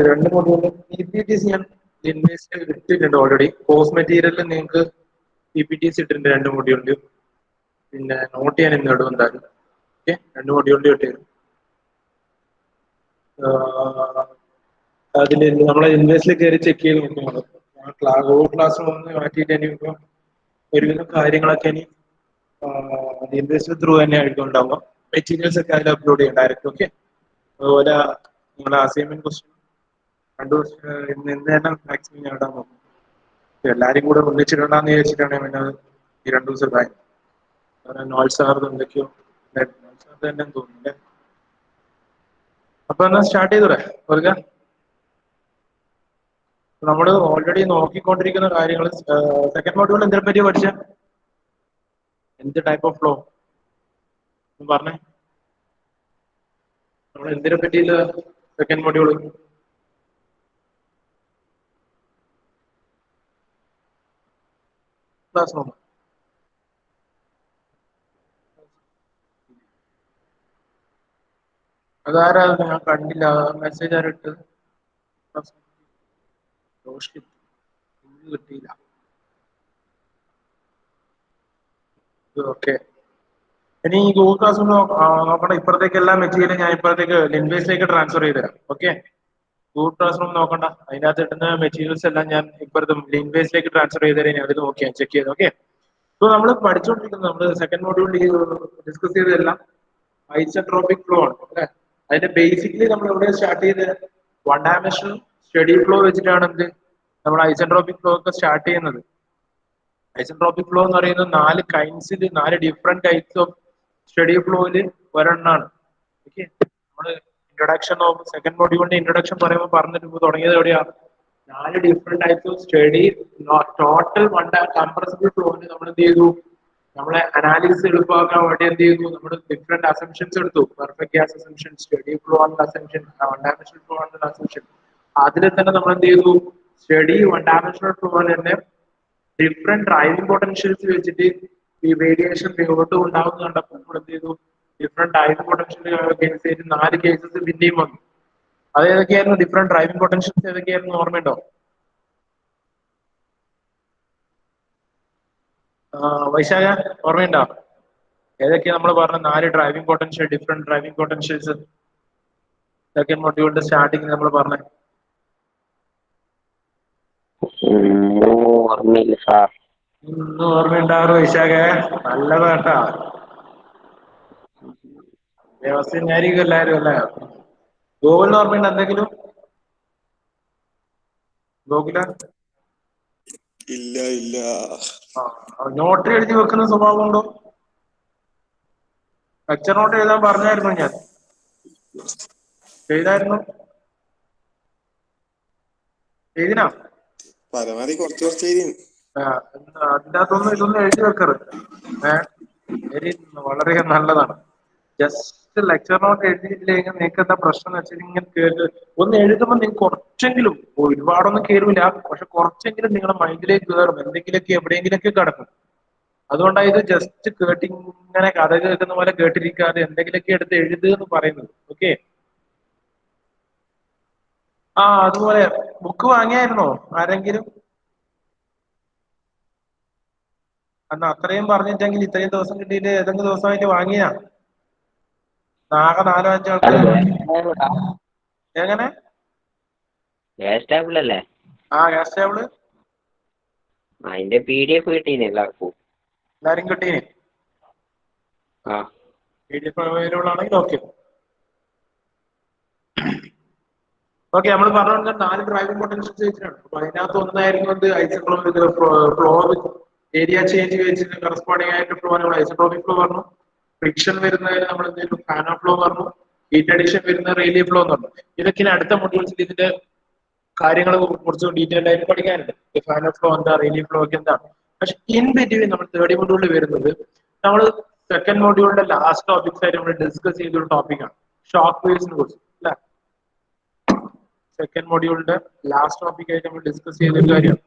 രണ്ട് മൊഡ്യൂളിൽ PPTs ഞാൻ ഇൻവെസ്റ്റ് ഇട്ടിട്ടുണ്ട് ഓൾറെഡി. കോഴ്സ് മെറ്റീരിയലിൽ നിങ്ങൾക്ക് PPTs ഇട്ടിട്ടുണ്ട് രണ്ട് മൊഡ്യൂളിൽ. പിന്നെ നോട്ട് ചെയ്യാൻ ഇന്ന് ഇടും എന്തായാലും. ഓക്കെ, രണ്ട് മൊഡ്യൂളിൽ ഇട്ടുതരും. അതിൽ നമ്മളെ ഇൻവെസ്റ്റിൽ കയറി ചെക്ക് ചെയ്ത് നോക്കുന്നത് ക്ലാസ് ഒന്ന് മാറ്റിയിട്ട് ഇനിയിപ്പോൾ ഒരുവിധം കാര്യങ്ങളൊക്കെ ഇനി ഇൻവെസ്റ്റ് ത്രൂ തന്നെ ആയിരിക്കും ഉണ്ടാവുക. മെറ്റീരിയൽസ് ഒക്കെ അതിൽ അപ്ലോഡ് ചെയ്യാം ഡയറക്റ്റ്. ഓക്കെ, അതുപോലെ നിങ്ങളുടെ അസൈൻമെന്റ് ക്വസ്റ്റ്യൻ രണ്ടു ഇന്ന് തന്നെ മാക്സിമം ഞാൻ ഇടാൻ നോക്കും. എല്ലാരും കൂടെ ഒന്നിച്ചിടണ്ടെന്ന് വിചാരിച്ചിട്ടാണ് പിന്നെ ഈ 2 ദിവസം ഇടാൻ. നോട്ട്സ് ആർന്ന് എന്തൊക്കെയോ തന്നെ തോന്നുന്നില്ല. അപ്പൊ എന്നാ സ്റ്റാർട്ട് ചെയ്തൂടെ വെറുതെ. നമ്മൾ ഓൾറെഡി നോക്കിക്കൊണ്ടിരിക്കുന്ന കാര്യങ്ങൾ സെക്കൻഡ് മോഡ്യൂൾ എന്തിനെ പറ്റി പഠിച്ച എന്ത് ടൈപ്പ് ഓഫ് ഫ്ലോ പറഞ്ഞേ. നമ്മൾ എന്തിനെ പറ്റിയില്ല സെക്കൻഡ് മോഡ്യൂൾ? Class room. അതാരാ? ഞാൻ കണ്ടില്ല മെസ്സേജ് ആരിട്ട്. കിട്ടിയില്ല. ഓക്കെ, ഇനി ഈ ഗൂഗിൾ ക്ലാസ് റൂം നോക്കണം. ഇപ്പുറത്തേക്ക് എല്ലാ മെറ്റീരിയലും ഞാൻ ഇപ്പുറത്തേക്ക് ലിൻവേസിലേക്ക് ട്രാൻസ്ഫർ ചെയ്ത് തരാം. ഓക്കെ, ഗൂഗിൾ ക്ലാസ് റൂം നോക്കണ്ട. അതിനകത്ത് കിട്ടുന്ന മെറ്റീരിയൽസ് എല്ലാം ഞാൻ ഇപ്പുറത്ത് ലിൻവേസിലേക്ക് ട്രാൻസ്ഫർ ചെയ്ത് തരാം. അതിൽ നോക്കിയാൽ ചെക്ക് ചെയ്ത്. ഓക്കെ, ഇപ്പൊ നമ്മൾ പഠിച്ചുകൊണ്ടിരിക്കുന്നത് നമ്മൾ സെക്കൻഡ് മോഡ്യൂളിൽ ഡിസ്കസ് ചെയ്തതെല്ലാം ഐസോട്രോപിക് ഫ്ലോ ആണ്. അല്ലെ? അതിന്റെ ബേസിക്കലി നമ്മൾ എവിടെ സ്റ്റാർട്ട് ചെയ്ത് വൺ ഡയമെൻഷണൽ സ്റ്റഡി ഫ്ലോ വെച്ചിട്ടാണ് എന്ത് നമ്മൾ ഐസോട്രോപിക് ഫ്ലോ ഒക്കെ സ്റ്റാർട്ട് ചെയ്യുന്നത്. ഐസോട്രോപിക് ഫ്ലോ എന്ന് പറയുന്നത് 4 കൈൻഡ്സിൽ 4 ഡിഫറെന്റ് ടൈപ്സ് ഓഫ് സ്റ്റഡി ഫ്ലോയില് ഒരെണ്ണാണ്. ഓക്കെ, നമ്മള് ഇൻട്രൊഡക്ഷൻ ഓഫ് സെക്കൻഡ് മോഡ്യൂളിന്റെ ഇൻട്രൊഡക്ഷൻ പറയുമ്പോൾ പറഞ്ഞിട്ട് തുടങ്ങിയത് എവിടെയാ? 4 different types of study total one compressible ഫ്ലോയിന് നമ്മൾ എന്ത് ചെയ്തു? നമ്മളെ അനാലിസിസ് എളുപ്പമാക്കാൻ വേണ്ടി എന്ത് ചെയ്തു? നമ്മൾ ഡിഫറെന്റ് അസംഷൻസ് എടുത്തു. Perfect gas assumption, study flow ആണെന്ന അസംഷൻ, വൺ ഡയമെൻഷണൽ ഫ്ലോ ആണെന്ന അസംഷൻ. അതിൽ തന്നെ നമ്മൾ എന്ത് ചെയ്തു? സ്റ്റഡി വൺ ഡയമെൻഷണൽ ഫ്ലോ തന്നെ ഡിഫറെന്റ് ഡ്രൈവിംഗ് പൊട്ടൻഷ്യൽസ് വെച്ചിട്ട് ഈ വേരിയേഷൻ എവിടെ ഉണ്ടാവുന്ന കണ്ടപ്പോൾ നമ്മൾ എന്ത് ചെയ്തു? ഡിഫറെന്റ് ഡ്രൈവിംഗ് പൊട്ടൻഷ്യൽ 4 കേസസ് പിന്നെയും വന്നു. അത് ഏതൊക്കെയായിരുന്നു? ഡിഫറെന്റ് ഡ്രൈവിംഗ് പൊട്ടൻഷ്യൽസ് ഏതൊക്കെയായിരുന്നു? ഓർമ്മയുണ്ടോ? വൈശാഖ ഓർമ്മയുണ്ടോ? ഏതൊക്കെയാ നമ്മൾ പറഞ്ഞ 4 driving potential, different driving potentials second മൊഡ്യൂളിന്റെ സ്റ്റാർട്ടിങ് നമ്മൾ പറഞ്ഞ? ഓർമ്മയില്ല സാർ. ഇന്നും ഓർമ്മയുണ്ടാറ് വൈശാഖ? നല്ലതാട്ടാ, വ്യവസ്ഥയായിരിക്കും എല്ലാരും അല്ലേ? ഗോകുലിന് ഓർമ്മയുണ്ട് എന്തെങ്കിലും? ഗോകുല ഇല്ല ഇല്ല. നോട്ട് എഴുതി വെക്കുന്ന സ്വഭാവം ഉണ്ടോ? ലെക്ചർ നോട്ട് എഴുതാൻ പറഞ്ഞായിരുന്നു ഞാൻ. എഴുതായിരുന്നു? എഴുതിനാ? പരമാവധി കുറച്ച് എഴുതി. അതിൻ്റെ അകത്തൊന്നും ഇതൊന്നും എഴുതി വെക്കരുത്. വളരെ നല്ലതാണ്. ജസ്റ്റ് ലെക്ചർ നോട്ട് എഴുതിയില്ലെങ്കിൽ നിങ്ങൾക്ക് എന്താ പ്രശ്നം എന്ന് വെച്ചാൽ ഇങ്ങനെ കേട്ട് ഒന്ന് എഴുതുമ്പോൾ നിങ്ങൾക്ക് കുറച്ചെങ്കിലും, ഒരുപാടൊന്നും കയറില്ല, പക്ഷെ കുറച്ചെങ്കിലും നിങ്ങളുടെ മൈൻഡിലേക്ക് കയറും. എന്തെങ്കിലുമൊക്കെ എവിടെയെങ്കിലൊക്കെ കിടക്കും. അതുകൊണ്ടാണ് ഇത് ജസ്റ്റ് കേട്ടിങ്ങനെ കഥ കേൾക്കുന്ന പോലെ കേട്ടിരിക്കാതെ എന്തെങ്കിലുമൊക്കെ എടുത്ത് എഴുതുക എന്ന് പറയുന്നത്. ഓക്കെ, അതുപോലെ ബുക്ക് വാങ്ങിയായിരുന്നോ ആരെങ്കിലും? അന്ന് അത്രയും പറഞ്ഞിട്ടെങ്കിൽ ഇത്രയും ദിവസം കിട്ടിയിട്ട് ഏതെങ്കിലും ദിവസമായിട്ട് വാങ്ങിയാ? ആകെ 4-5 ആൾക്കാർ. എങ്ങനെ? ഗ്യാസ് ടേബിൾ അല്ലേ? ഗ്യാസ് ടേബിള് അതിന്റെ PDF കിട്ടീന് എല്ലാവർക്കും. എല്ലാരും കിട്ടീന്? PDF അവൈലബിൾ ആണെങ്കിൽ ഓക്കെ. ഓക്കെ, നമ്മൾ പറഞ്ഞുകൊണ്ട് 4 ഡ്രൈവിംഗ് പൊട്ടൻഷ്യൽസ് വെച്ചിട്ടാണ്. അപ്പൊ അതിനകത്ത് ഒന്നായിരുന്നു എന്ത്? ഐസോട്രോപിക് ഫ്ലോ ഏരിയ ചേഞ്ച് വെച്ചിട്ട് കറസ്പോണ്ടിങ് ആയിട്ട് ഫ്ലോ നമ്മൾ ഐസോട്രോപിക് ഫ്ലോ പറഞ്ഞു. ഫ്രിക്ഷൻ വരുന്നതിന് നമ്മൾ എന്തെങ്കിലും ഫാനോ ഫ്ലോ പറഞ്ഞു. ഹീറ്റ് അഡിഷൻ വരുന്ന റെയിലി ഫ്ലോ എന്ന് പറഞ്ഞു. ഇതൊക്കെ അടുത്ത മൊഡ്യൂൾസിൽ ഇതിന്റെ കാര്യങ്ങൾ കുറച്ച് ഡീറ്റെയിൽ ആയിട്ട് പഠിക്കാനുണ്ട്. ഫാനോ ഫ്ലോ എന്താ, റെയിലി ഫ്ലോ ഒക്കെ എന്താണ്. പക്ഷെ ഇൻ ബിറ്റ്വീൻ നമ്മൾ തേർഡ് മൊഡ്യൂളിൽ വരുന്നത് നമ്മൾ സെക്കൻഡ് മൊഡ്യൂളിന്റെ ലാസ്റ്റ് ടോപ്പിക്സ് ആയിട്ട് നമ്മൾ ഡിസ്കസ് ചെയ്തൊരു ടോപ്പിക്കാണ് ഷോക്ക് വേവ്സിനെ കുറിച്ച്. അല്ലെ? സെക്കൻഡ് മൊഡ്യൂളിന്റെ ലാസ്റ്റ് ടോപ്പിക് ആയിട്ട് നമ്മൾ ഡിസ്കസ് ചെയ്തൊരു കാര്യമാണ്.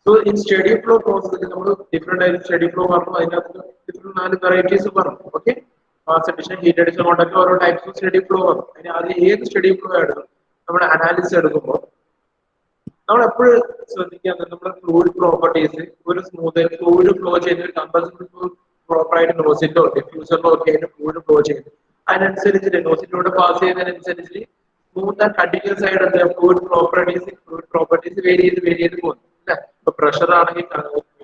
So in steady flow process, different types of steady flow different 4 varieties. Okay, mass addition, heat addition, or types of steady flow. Steady flow analysis. നമ്മൾ എപ്പോഴും ശ്രദ്ധിക്കുക നമ്മുടെ ഫ്ലൂയിഡ് പ്രോപ്പർട്ടീസ് ഒരു സ്മൂത്ത് ഫ്ലൂയിഡ് ഫ്ലോ ചെയ്യുന്ന ഒരു compulsory പ്രോപ്പറായിട്ട് നോസിലോ ഡിഫ്യൂസറിലോ ഒക്കെ ആയിട്ട് ഫ്ലൂയിഡ് ഫ്ലോ ചെയ്യുന്നു. അതിനനുസരിച്ച് നോസിലൂടെ പാസ് ചെയ്യുന്നതിനനുസരിച്ച് സ്മൂത്ത് ആൻഡ് കണ്ടിന്യൂസ് ആയിട്ട് ഫ്ലൂയിഡ് പ്രോപ്പർട്ടീസ് വേരി ചെയ്ത് പോകുന്നു അല്ലെ. ഇപ്പൊ പ്രഷർ ആണെങ്കിൽ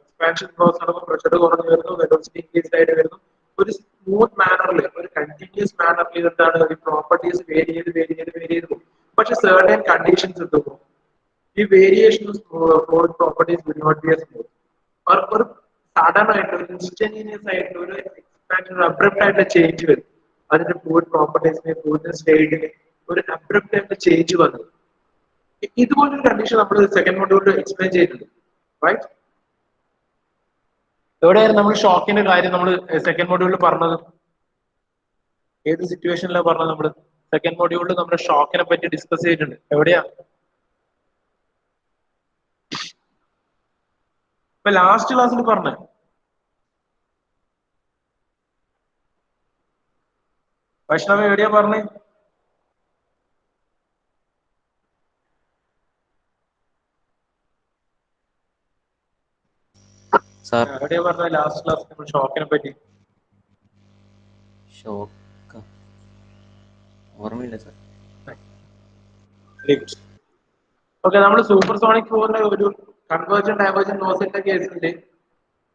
എക്സ്പാൻഷൻ പ്രോസസ് ആണെങ്കിൽ പ്രഷർ കുറഞ്ഞു വരുന്നു, വെലോസിറ്റി ഇൻക്രീസ് ആയിട്ട് വരുന്നു. ഒരു സ്മൂത്ത് മാനറിൽ ഒരു കണ്ടിന്യൂസ് മാനറിൽ എന്താണ് ഈ പ്രോപ്പർട്ടീസ് വേരി ചെയ്ത് പോകും. പക്ഷെ സർട്ടൻ കണ്ടീഷൻസ് എത്തുമ്പോൾ the variation of fluid properties will not be as smooth. Or sudden instantaneous expansion or abrupt change with other fluid properties, fluid state, or abrupt change. This is one condition of the second module to explain, right? We shock in a second module. This situation second module shock in discuss it. Last class Vaishnavi area parne sir area parne last class shock ne patti shock ഓർമ്മയില്ല sir. Okay, നമ്മൾ supersonic ഫ്ലോറിന്റെ ഒരു convergent divergent നോസിന്റെ കേസിൽ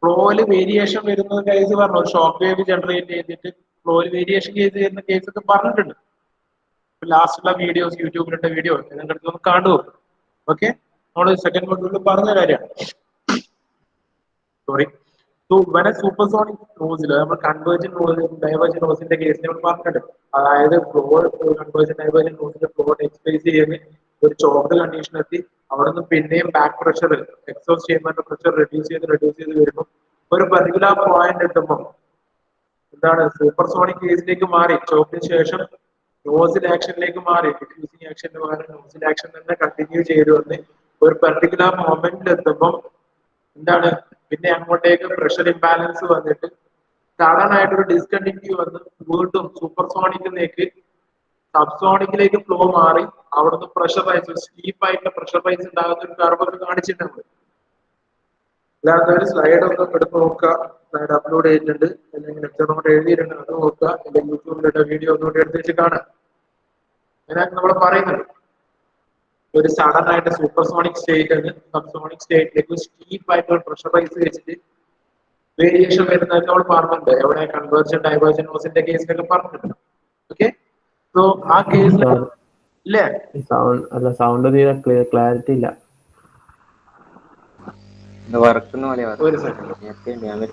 ഫ്ലോയിൽ variation വരുന്ന case പറഞ്ഞു, shock wave generate ചെയ്തിട്ട് ഫ്ലോയിൽ വേരിയേഷൻ ചെയ്യുന്ന കേസ് ഒക്കെ പറഞ്ഞിട്ടുണ്ട്. ലാസ്റ്റുള്ള വീഡിയോസ് യൂട്യൂബിലുള്ള വീഡിയോ നിങ്ങൾക്ക് കണ്ടു. ഓക്കെ, നമ്മൾ സെക്കൻഡ് മൊഡ്യൂളിൽ പറഞ്ഞ കാര്യമാണ്. Sorry. So when a supersonic nozzle, നമ്മൾ കൺവേർജൻ ഡൈവേർജൻ നോസിന്റെ കേസിൽ നമ്മൾ പറഞ്ഞിട്ടുണ്ട്. അതായത് ഫ്ലോ കൺവേർജൻ ഡൈവേർജൻ നോസിന്റെ ഫ്ലോ എക്സ്പ്രസ് ചെയ്യുന്ന ഒരു ചോക്ക് കണ്ടീഷൻ എത്തി അവിടെ നിന്ന് പിന്നെയും ബാക്ക് പ്രഷർ എക്സോസ്റ്റ് ചെയ്യുമ്പോൾ പ്രഷർ റെഡ്യൂസ് ചെയ്ത് വരുമ്പോൾ ഒരു പർട്ടിക്കുലർ പോയിന്റ് എത്തുമ്പോൾ എന്താണ് സൂപ്പർസോണിക് കേസിലേക്ക് മാറി, ചോക്കിന് ശേഷം നോസിൽ ആക്ഷനിലേക്ക് മാറി, ഡിഫ്യൂസിങ് ആക്ഷന് പകരം നോസിൽ ആക്ഷൻ തന്നെ കണ്ടിന്യൂ ചെയ്തു വന്ന് ഒരു പർട്ടിക്കുലർ മൊമെന്റിൽ എത്തുമ്പോൾ എന്താണ് പിന്നെ അങ്ങോട്ടേക്ക് പ്രഷർ ഇംബാലൻസ് വന്നിട്ട് സഡൻ ആയിട്ടൊരു ഡിസ്കണ്ടിന്യൂ വന്ന് വീണ്ടും സൂപ്പർസോണിക്കിലേക്ക് സബ്സോണിക്കിലേക്ക് ഫ്ലോ മാറി അവിടുന്ന് പ്രഷർ റൈസ് സ്റ്റീപ്പ് ആയിട്ടുള്ള പ്രഷർ റൈസ് ഉണ്ടാകുന്ന ഒരു കർവ് ഒക്കെ കാണിച്ചിട്ടുണ്ട്. അല്ലാതെ ഒരു സ്ലൈഡ് ഒന്ന് എടുത്ത് നോക്കുക, സ്ലൈഡ് അപ്ലോഡ് ചെയ്തിട്ടുണ്ട്, അല്ലെങ്കിൽ ലെക്ചർ നോട്ട് എഴുതിയിട്ടുണ്ട്, അത് നോക്കുക, അല്ലെങ്കിൽ യൂട്യൂബിലുള്ള വീഡിയോ ഒന്നുകൂടി എടുത്ത് വെച്ച് കാണാം. അങ്ങനെയൊക്കെ നമ്മൾ പറയുന്നുണ്ട്. ഒരു സഡൻ ആയിട്ട് സൂപ്പർസോണിക് സ്റ്റേറ്റ് സബ്സോണിക് സ്റ്റേറ്റിലേക്ക് സ്റ്റീപ്പ് ആയിട്ടുള്ള പ്രഷർ റൈസ് വെച്ചിട്ട് വേരിയേഷൻ വരുന്നതൊക്കെ നമ്മൾ പറഞ്ഞിട്ടുണ്ട്. എവിടെ കൺവേർജൻ ഡൈവേർജൻ നോസിന്റെ കേസിലൊക്കെ പറഞ്ഞിട്ടുണ്ട്. ഓക്കെ, സോ ആ കേസിൽ ഇല്ലേ സൗണ്ട് തീരെ ക്ലാരിറ്റി ഇല്ല. വർക്കുന്ന പോലെ ഒരു സെക്കൻഡ്.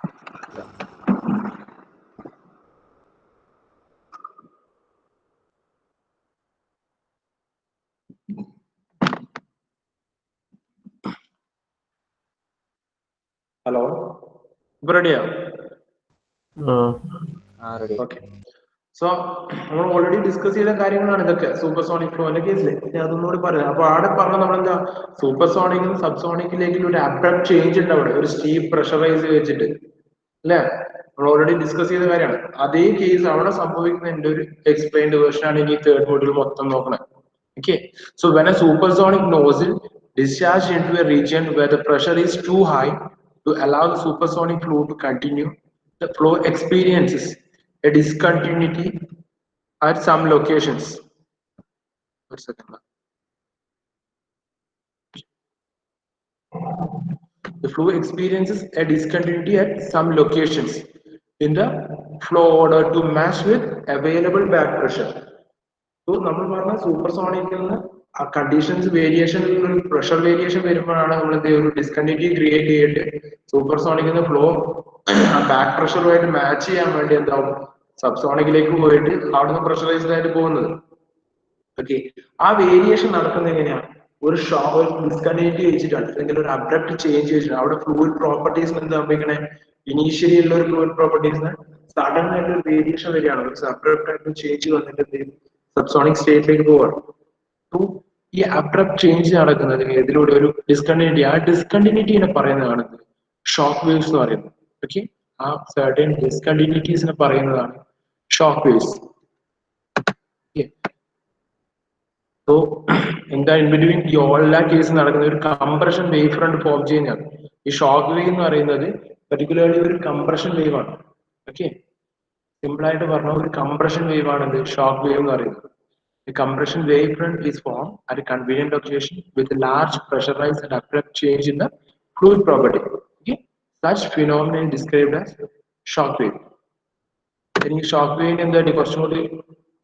ഹലോ, ഇപ്പൊ റെഡിയാ? ഓക്കെ, സോ നമ്മൾ ഓൾറെഡി ഡിസ്കസ് ചെയ്ത കാര്യങ്ങളാണ് ഇതൊക്കെ സൂപ്പർസോണിക് ഫ്ലോന്റെ കേസിൽ. അതൊന്നുകൂടി പറയാം. അപ്പൊ ആടെ പറഞ്ഞ നമ്മളെന്താ സൂപ്പർസോണിക്കും സബ്സോണിക്കിലേക്ക് ഒരു അബ്രപ്റ്റ് ചേഞ്ച് ഉണ്ട് അവിടെ, ഒരു സ്റ്റീപ്പ് പ്രഷറൈസ് വെച്ചിട്ട് അല്ലെ. നമ്മൾ ഓൾറെഡി ഡിസ്കസ് ചെയ്ത കാര്യമാണ്. അതേ കേസ് അവിടെ സംഭവിക്കുന്നതിന്റെ ഒരു എക്സ്പ്ലെയിൻഡ് വേർഷൻ ആണ് ഇനി തേർഡ് മോഡ്യൂൾ മൊത്തം നോക്കണേ. Okay, so when a supersonic nozzle discharged into a region where the pressure is too high to allow the supersonic flow to continue, the flow experiences a discontinuity at some locations. One second. The flow experiences a discontinuity at some locations in the flow order to match with available back pressure. So നമ്മൾ പറഞ്ഞ സൂപ്പർസോണിക്കിൽ നിന്ന് ആ conditions variation pressure variation വരുമ്പോഴാണ് നമ്മൾ ഒരു discontinuity create ചെയ്തിട്ട് സൂപ്പർസോണിക്കിൽ നിന്ന് flow back പ്രഷറുമായിട്ട് match ചെയ്യാൻ വേണ്ടി എന്താവും സബ്സോണിക്കിലേക്ക് പോയിട്ട് അവിടുന്ന് പ്രഷറൈസ്ഡ് ആയിട്ട് പോകുന്നത്. ഓക്കെ, ആ വേരിയേഷൻ നടക്കുന്നത് എങ്ങനെയാണ്? ഒരു ഡിസ്കണ്ടിന്യൂറ്റി വെച്ചിട്ടാണ്, അല്ലെങ്കിൽ ഒരു അബ്രപ്റ്റ് ചേഞ്ച് വെച്ചിട്ടാണ്. അവിടെ ഫ്ലൂയിഡ് പ്രോപ്പർട്ടീസ് എന്താ സംഭവിക്കണേ? ഇനീഷ്യലി ഉള്ള ഒരു ഫ്ലൂയിഡ് പ്രോപ്പർട്ടീസിന് സഡൻ ആയിട്ട് ഒരു വേരിയേഷൻ വരികയാണ്, ഒരു അബ്രപ്റ്റ് ആയിട്ട് ചേഞ്ച് വന്നിട്ട് സബ്സോണിക് സ്റ്റേറ്റിലേക്ക് പോവാണ്. ഈ അബ്രപ്റ്റ് ചേഞ്ച് നടക്കുന്നത് ഇതിലൂടെ ഒരു ഡിസ്കണ്ടിന്യൂറ്റി, ആ ഡിസ്കണ്ടിന്യൂറ്റിനെ പറയുന്നതാണ് ഷോക്ക് വേവ്സ് എന്ന് പറയുന്നത്. ഓക്കെ, ആ സർട്ടൻ ഡിസ്കണ്ടിന്യൂറ്റീസിനെ പറയുന്നതാണ് ഷോക്ക് വേവ്സ്. സോ എന്താ ഇൻ ബിറ്റ്വീൻ ഈ എല്ലാ കേസും നടക്കുന്ന ഒരു കംപ്രഷൻ വേവ് ഫ്രണ്ട് ഫോം ചെയ്യുന്നതാണ്. ഈ ഷോക്ക് വേവ് എന്ന് പറയുന്നത് പെർട്ടിക്കുലർലി ഒരു കംപ്രഷൻ വേവ് ആണ്. ഓക്കെ, സിമ്പിൾ ആയിട്ട് പറഞ്ഞ ഒരു കംപ്രഷൻ വേവ് ആണ് ഇത് ഷോക്ക് വേവ് എന്ന് പറയുന്നത്. The compression wavefront is formed at a convenient location with a large pressurized and abrupt change in the fluid property. Okay? Such phenomenon is described as shock wave. Then shock wave in the കുറച്ചുകൂടി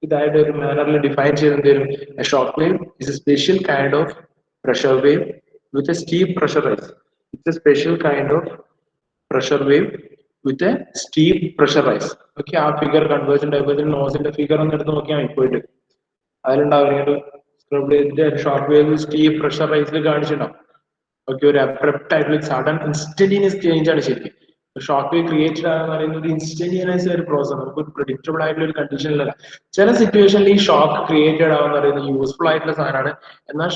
ഇതായിട്ട് ഒരു മാനറിൽ define ചെയ്തെന്തേലും a shock wave is a special kind of pressure wave with a steep pressure rise. It's a special kind of pressure wave with a steep pressure rise. Okay, ആ figure convergent divergent നോസിന്റെ figure ഒന്ന് എടുത്ത് നോക്കിയാൽ പോയിട്ട് അതിലുണ്ടാവും scrub ചെയ്തിട്ട് shock wave steep pressure റൈസിൽ കാണിച്ചിട്ടുണ്ടാവും. ഓക്കെ, ഒരു അബ്രപ്റ്റ് ആയിട്ടുള്ള സഡൻ ഇൻസ്റ്റന്റീനിയസ് ചേഞ്ച് ആണ് ശരിക്കും. ഷോക്ക് വേവ് ക്രിയേറ്റഡ് ആണെന്ന് പറയുന്നത് ഇൻസ്റ്റന്റീനിയസ് ഒരു പ്രോസസ്, നമുക്ക് ഒരു പ്രെഡിക്റ്റബിൾ ആയിട്ടുള്ള ഒരു കണ്ടീഷനിലല്ല. ചില സിറ്റുവേഷനിൽ ഈ ഷോക്ക് ക്രിയേറ്റഡ് ആവുന്ന പറയുന്നത് യൂസ്ഫുൾ ആയിട്ടുള്ള സാധനമാണ്. എന്നാൽ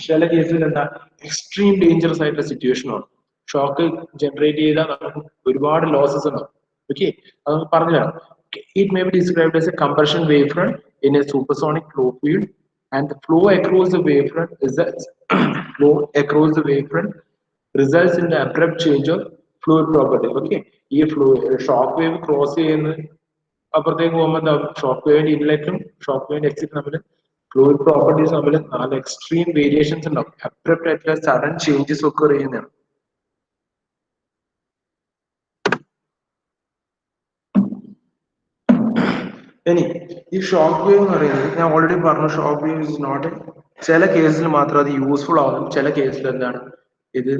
ചില കേസിൽ എന്താ എക്സ്ട്രീം ഡേഞ്ചറസ് ആയിട്ടുള്ള സിറ്റുവേഷനാണ്. ഷോക്ക് ജനറേറ്റ് ചെയ്താൽ നമുക്ക് ഒരുപാട് ലോസസ് ഉണ്ടാവും. ഓക്കെ, അത് പറഞ്ഞു തരാം. It may be described as a compression wavefront in a supersonic flow field, and the flow across the wavefront results in the abrupt change of fluid property. Okay, ഈ shock wave cross ചെയ്യുന്ന അപ്പുറത്തേക്ക് പോകുമ്പോൾ shock വേവിന്റെ ഇൻലെറ്റും shock വേവിന്റെ എക്സിറ്റും തമ്മിൽ fluid properties തമ്മിൽ 4 extreme variations ഉണ്ടാവും. Abrupt ആയിട്ടുള്ള സഡൻ ചേഞ്ചസ് ഒക്കെ ചെയ്യുന്നതാണ്. ഇനി ഈ ഷോക്ക് വേവ് എന്ന് പറയുന്നത് ഞാൻ ഓൾറെഡി പറഞ്ഞു, ഷോക്ക് വേവ് ഇസ് നോട്ട്, ചില കേസിൽ മാത്രം അത് യൂസ്ഫുൾ ആകും, ചില കേസിൽ എന്താണ് ഇത്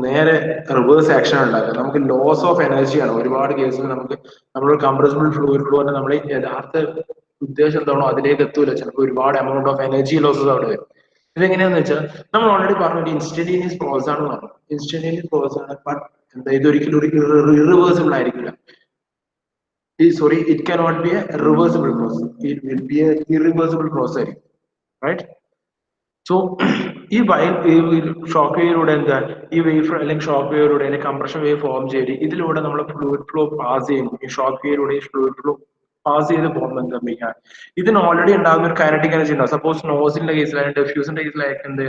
നേരെ റിവേഴ്സ് ആക്ഷൻ ഉണ്ടാക്കുക. നമുക്ക് ലോസ് ഓഫ് എനർജിയാണ് ഒരുപാട് കേസിൽ. നമുക്ക് നമ്മളൊരു കംപ്രസിബിൾ ഫ്ലൂയിഡ് ഫ്ലോ തന്നെ നമ്മളെ യഥാർത്ഥ ഉദ്ദേശം എന്താണോ അതിലേക്ക് എത്തൂല. ചിലപ്പോൾ ഒരുപാട് എമൗണ്ട് ഓഫ് എനർജി ലോസസ് അവിടെ വരും. ഇതെങ്ങനെയാന്ന് വെച്ചാൽ നമ്മൾ ഓൾറെഡി പറഞ്ഞു ഇൻസ്റ്റന്റീനിയസ് പ്രോസസ് ആണെന്ന് പറഞ്ഞു. ഇൻസ്റ്റന്റീനിയസ് പ്രോസസ് ആണ്, ബട്ട് എന്താ ഇതൊരിക്കലും ഒരു ഇറിവേഴ്സിബിൾ ആയിരിക്കില്ല. Sorry, it cannot be a reversible process. It will be a irreversible process, right? So, ഈ ഷോക്ക് വേവിലൂടെ എന്താ ഈ വേവ് അല്ലെങ്കിൽ ഷോക്ക് വേവിലൂടെ അല്ലെങ്കിൽ കംപ്രഷൻ വേവ് ഫോം ചെയ്ത് ഇതിലൂടെ നമ്മൾ ഫ്ലൂയിഡ് ഫ്ലോ പാസ് ചെയ്യുന്നു. ഈ ഷോക്ക് വേവിലൂടെ ഫ്ലൂയിഡ് ഫ്ലോ പാസ് ചെയ്ത് പോകുമ്പോൾ എന്താ സംഭവിക്കുക, ഇതിന് ഓൾറെഡി ഉണ്ടാകുന്ന ഒരു കൈനറ്റിക് എനർജി ഉണ്ടാവും. സപ്പോസ് നോസിന്റെ കേസിലായാലും ഡെഫ്യൂസിന്റെ കേസിലായാലും എന്ത്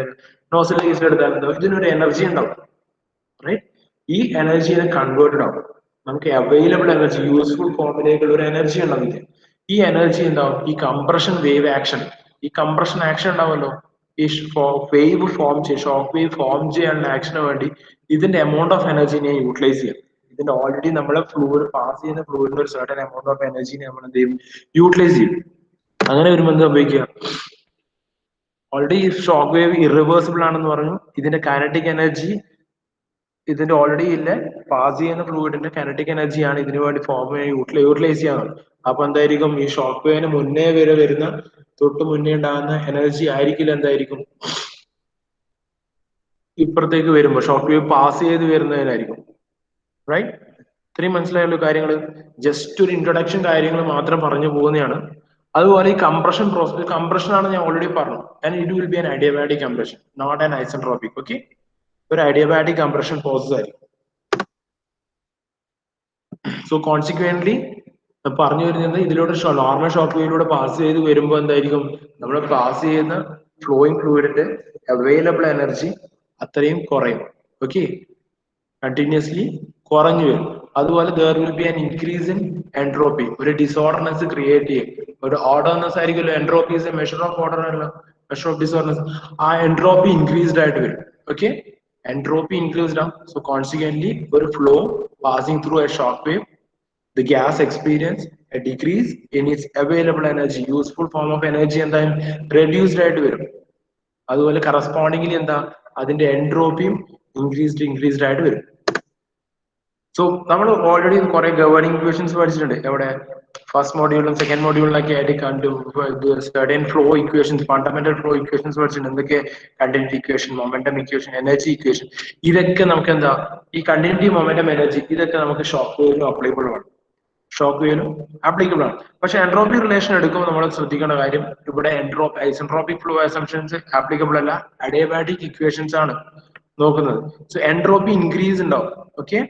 നോസിന്റെ കേസിൽ എടുത്താൽ എന്താ ഇതിനൊരു എനർജി ഉണ്ടാവും, റൈറ്റ്? ഈ എനർജിനെ കൺവേർട്ടഡ് ആവും. നമുക്ക് അവൈലബിൾ എനർജി യൂസ്ഫുൾ ഫോമിലേക്കുള്ള ഒരു എനർജി ഉണ്ടാവും. ഈ എനർജി എന്താവും ഈ കംപ്രഷൻ വേവ് ആക്ഷൻ, ഈ കംപ്രഷൻ ആക്ഷൻ ഉണ്ടാവുമല്ലോ, ഈ വേവ് ഫോം ചെയ്യും, ഷോക്ക് വേവ് ഫോം ചെയ്യാനുള്ള ആക്ഷന് വേണ്ടി ഇതിന്റെ എമൗണ്ട് ഓഫ് എനർജിനെ യൂട്ടിലൈസ് ചെയ്യാം. ഇതിന്റെ ഓൾറെഡി നമ്മളെ ഫ്ലൂയിഡ് പാസ് ചെയ്യുന്ന ഫ്ലൂയിഡിന്റെ ഒരു സർട്ടൻ എമൗണ്ട് ഓഫ് എനർജിനെ നമ്മൾ എന്ത് ചെയ്യും, യൂട്ടിലൈസ് ചെയ്യും. അങ്ങനെ വരുമ്പോൾ എന്താ സംഭവിക്കുക, ഓൾറെഡി ഷോക്ക് വേവ് ഇറിവേഴ്സിബിൾ ആണെന്ന് പറഞ്ഞു. ഇതിന്റെ കൈനറ്റിക് എനർജി ഇതിന്റെ ഓൾറെഡി ഇല്ല പാസ് ചെയ്യുന്ന ഫ്ലൂയിഡിന്റെ കൈനറ്റിക് എനർജിയാണ് ഇതിനു വേണ്ടി ഫോം യൂട്ടിലൈസ് ചെയ്യാൻ. അപ്പൊ എന്തായിരിക്കും ഈ ഷോക്ക് വേവിന് മുന്നേ വരുന്ന തൊട്ട് മുന്നേ ഉണ്ടാകുന്ന എനർജി ആയിരിക്കില്ല, എന്തായിരിക്കും ഇപ്പുറത്തേക്ക് വരുമ്പോൾ ഷോക്ക് വേവ് പാസ് ചെയ്ത് വരുന്നതിനായിരിക്കും, റൈറ്റ്? ഇത്രയും മനസ്സിലായല്ലോ കാര്യങ്ങൾ. ജസ്റ്റ് ഒരു ഇൻട്രൊഡക്ഷൻ കാര്യങ്ങൾ മാത്രം പറഞ്ഞു പോകുന്നതാണ്. അതുപോലെ ഈ കംപ്രഷൻ പ്രോസസ്, കംപ്രഷൻ ആണ് ഞാൻ ഓൾറെഡി പറഞ്ഞു. And it will be an adiabatic compression, not an isentropic. Okay, ഒരു അഡിയാബാറ്റിക് കംപ്രഷൻ പ്രോസസ് ആയിരിക്കും. സോ കോൺസിക്വന്റ്ലി പറഞ്ഞു വരുന്നത് ഇതിലൂടെ നോർമൽ ഷോക്ക് വേവിലൂടെ പാസ് ചെയ്ത് വരുമ്പോൾ എന്തായിരിക്കും, നമ്മൾ പാസ് ചെയ്യുന്ന ഫ്ലോയിങ് ഫ്ലൂയിഡിന്റെ അവൈലബിൾ എനർജി അത്രയും കുറയും. ഓക്കെ, കണ്ടിന്യൂസ്ലി കുറഞ്ഞു വരും. അതുപോലെ there will be an increase in entropy, ഒരു ഡിസോർഡർനെസ് ക്രിയേറ്റ് ചെയ്യും. ഒരു ഓർഡർനെസ് ആയിരിക്കുമല്ലോ, entropy is A measure of order അല്ല, മെഷർ ഓഫ് ഡിസോർഡർനെസ്. ആ എൻട്രോപ്പി ഇൻക്രീസ്ഡ് ആയിട്ട് വരും. Okay, entropy increased down. So consequently, for a flow passing through a shock wave, the gas experience a decrease in its available energy, useful form of energy, and then reduced ആയിട്ട് വരും. അതുപോലെ correspondingly എന്താ അതിന്റെ എൻട്രോപ്പിയും increased ആയിട്ട് വരും. So നമ്മൾ already കുറെ governing equations പഠിച്ചിട്ടുണ്ട്. എവിടെ ഫസ്റ്റ് മോഡ്യൂളിലും സെക്കൻഡ് മോഡ്യൂളിലൊക്കെ ആയിട്ട് കണ്ടു certain flow equations, fundamental flow equations പഠിച്ചിട്ടുണ്ട്. എന്തൊക്കെ continuity equation, momentum equation, energy equation. ഇതൊക്കെ നമുക്ക് എന്താ ഈ കണ്ടിന്യൂറ്റി, മൊമെന്റം, എനർജി ഇതൊക്കെ നമുക്ക് ഷോക്ക് വേവിലും അപ്ലൈബിൾ ആണ്. ഷോക്ക് വേവിനും ആപ്ലിക്കബിൾ ആണ്. പക്ഷെ എൻട്രോപ്പി റിലേഷൻ എടുക്കുമ്പോൾ നമ്മൾ ശ്രദ്ധിക്കേണ്ട കാര്യം ഇവിടെ ഐസെൻട്രോപിക് ഫ്ലോ അസംഷൻസ് ആപ്ലിക്കബിൾ അല്ല, അഡിയബാറ്റിക് ഇക്വേഷൻസ് ആണ് നോക്കുന്നത്. സോ എൻട്രോപ്പി ഇൻക്രീസ് ഉണ്ടാവും. Okay,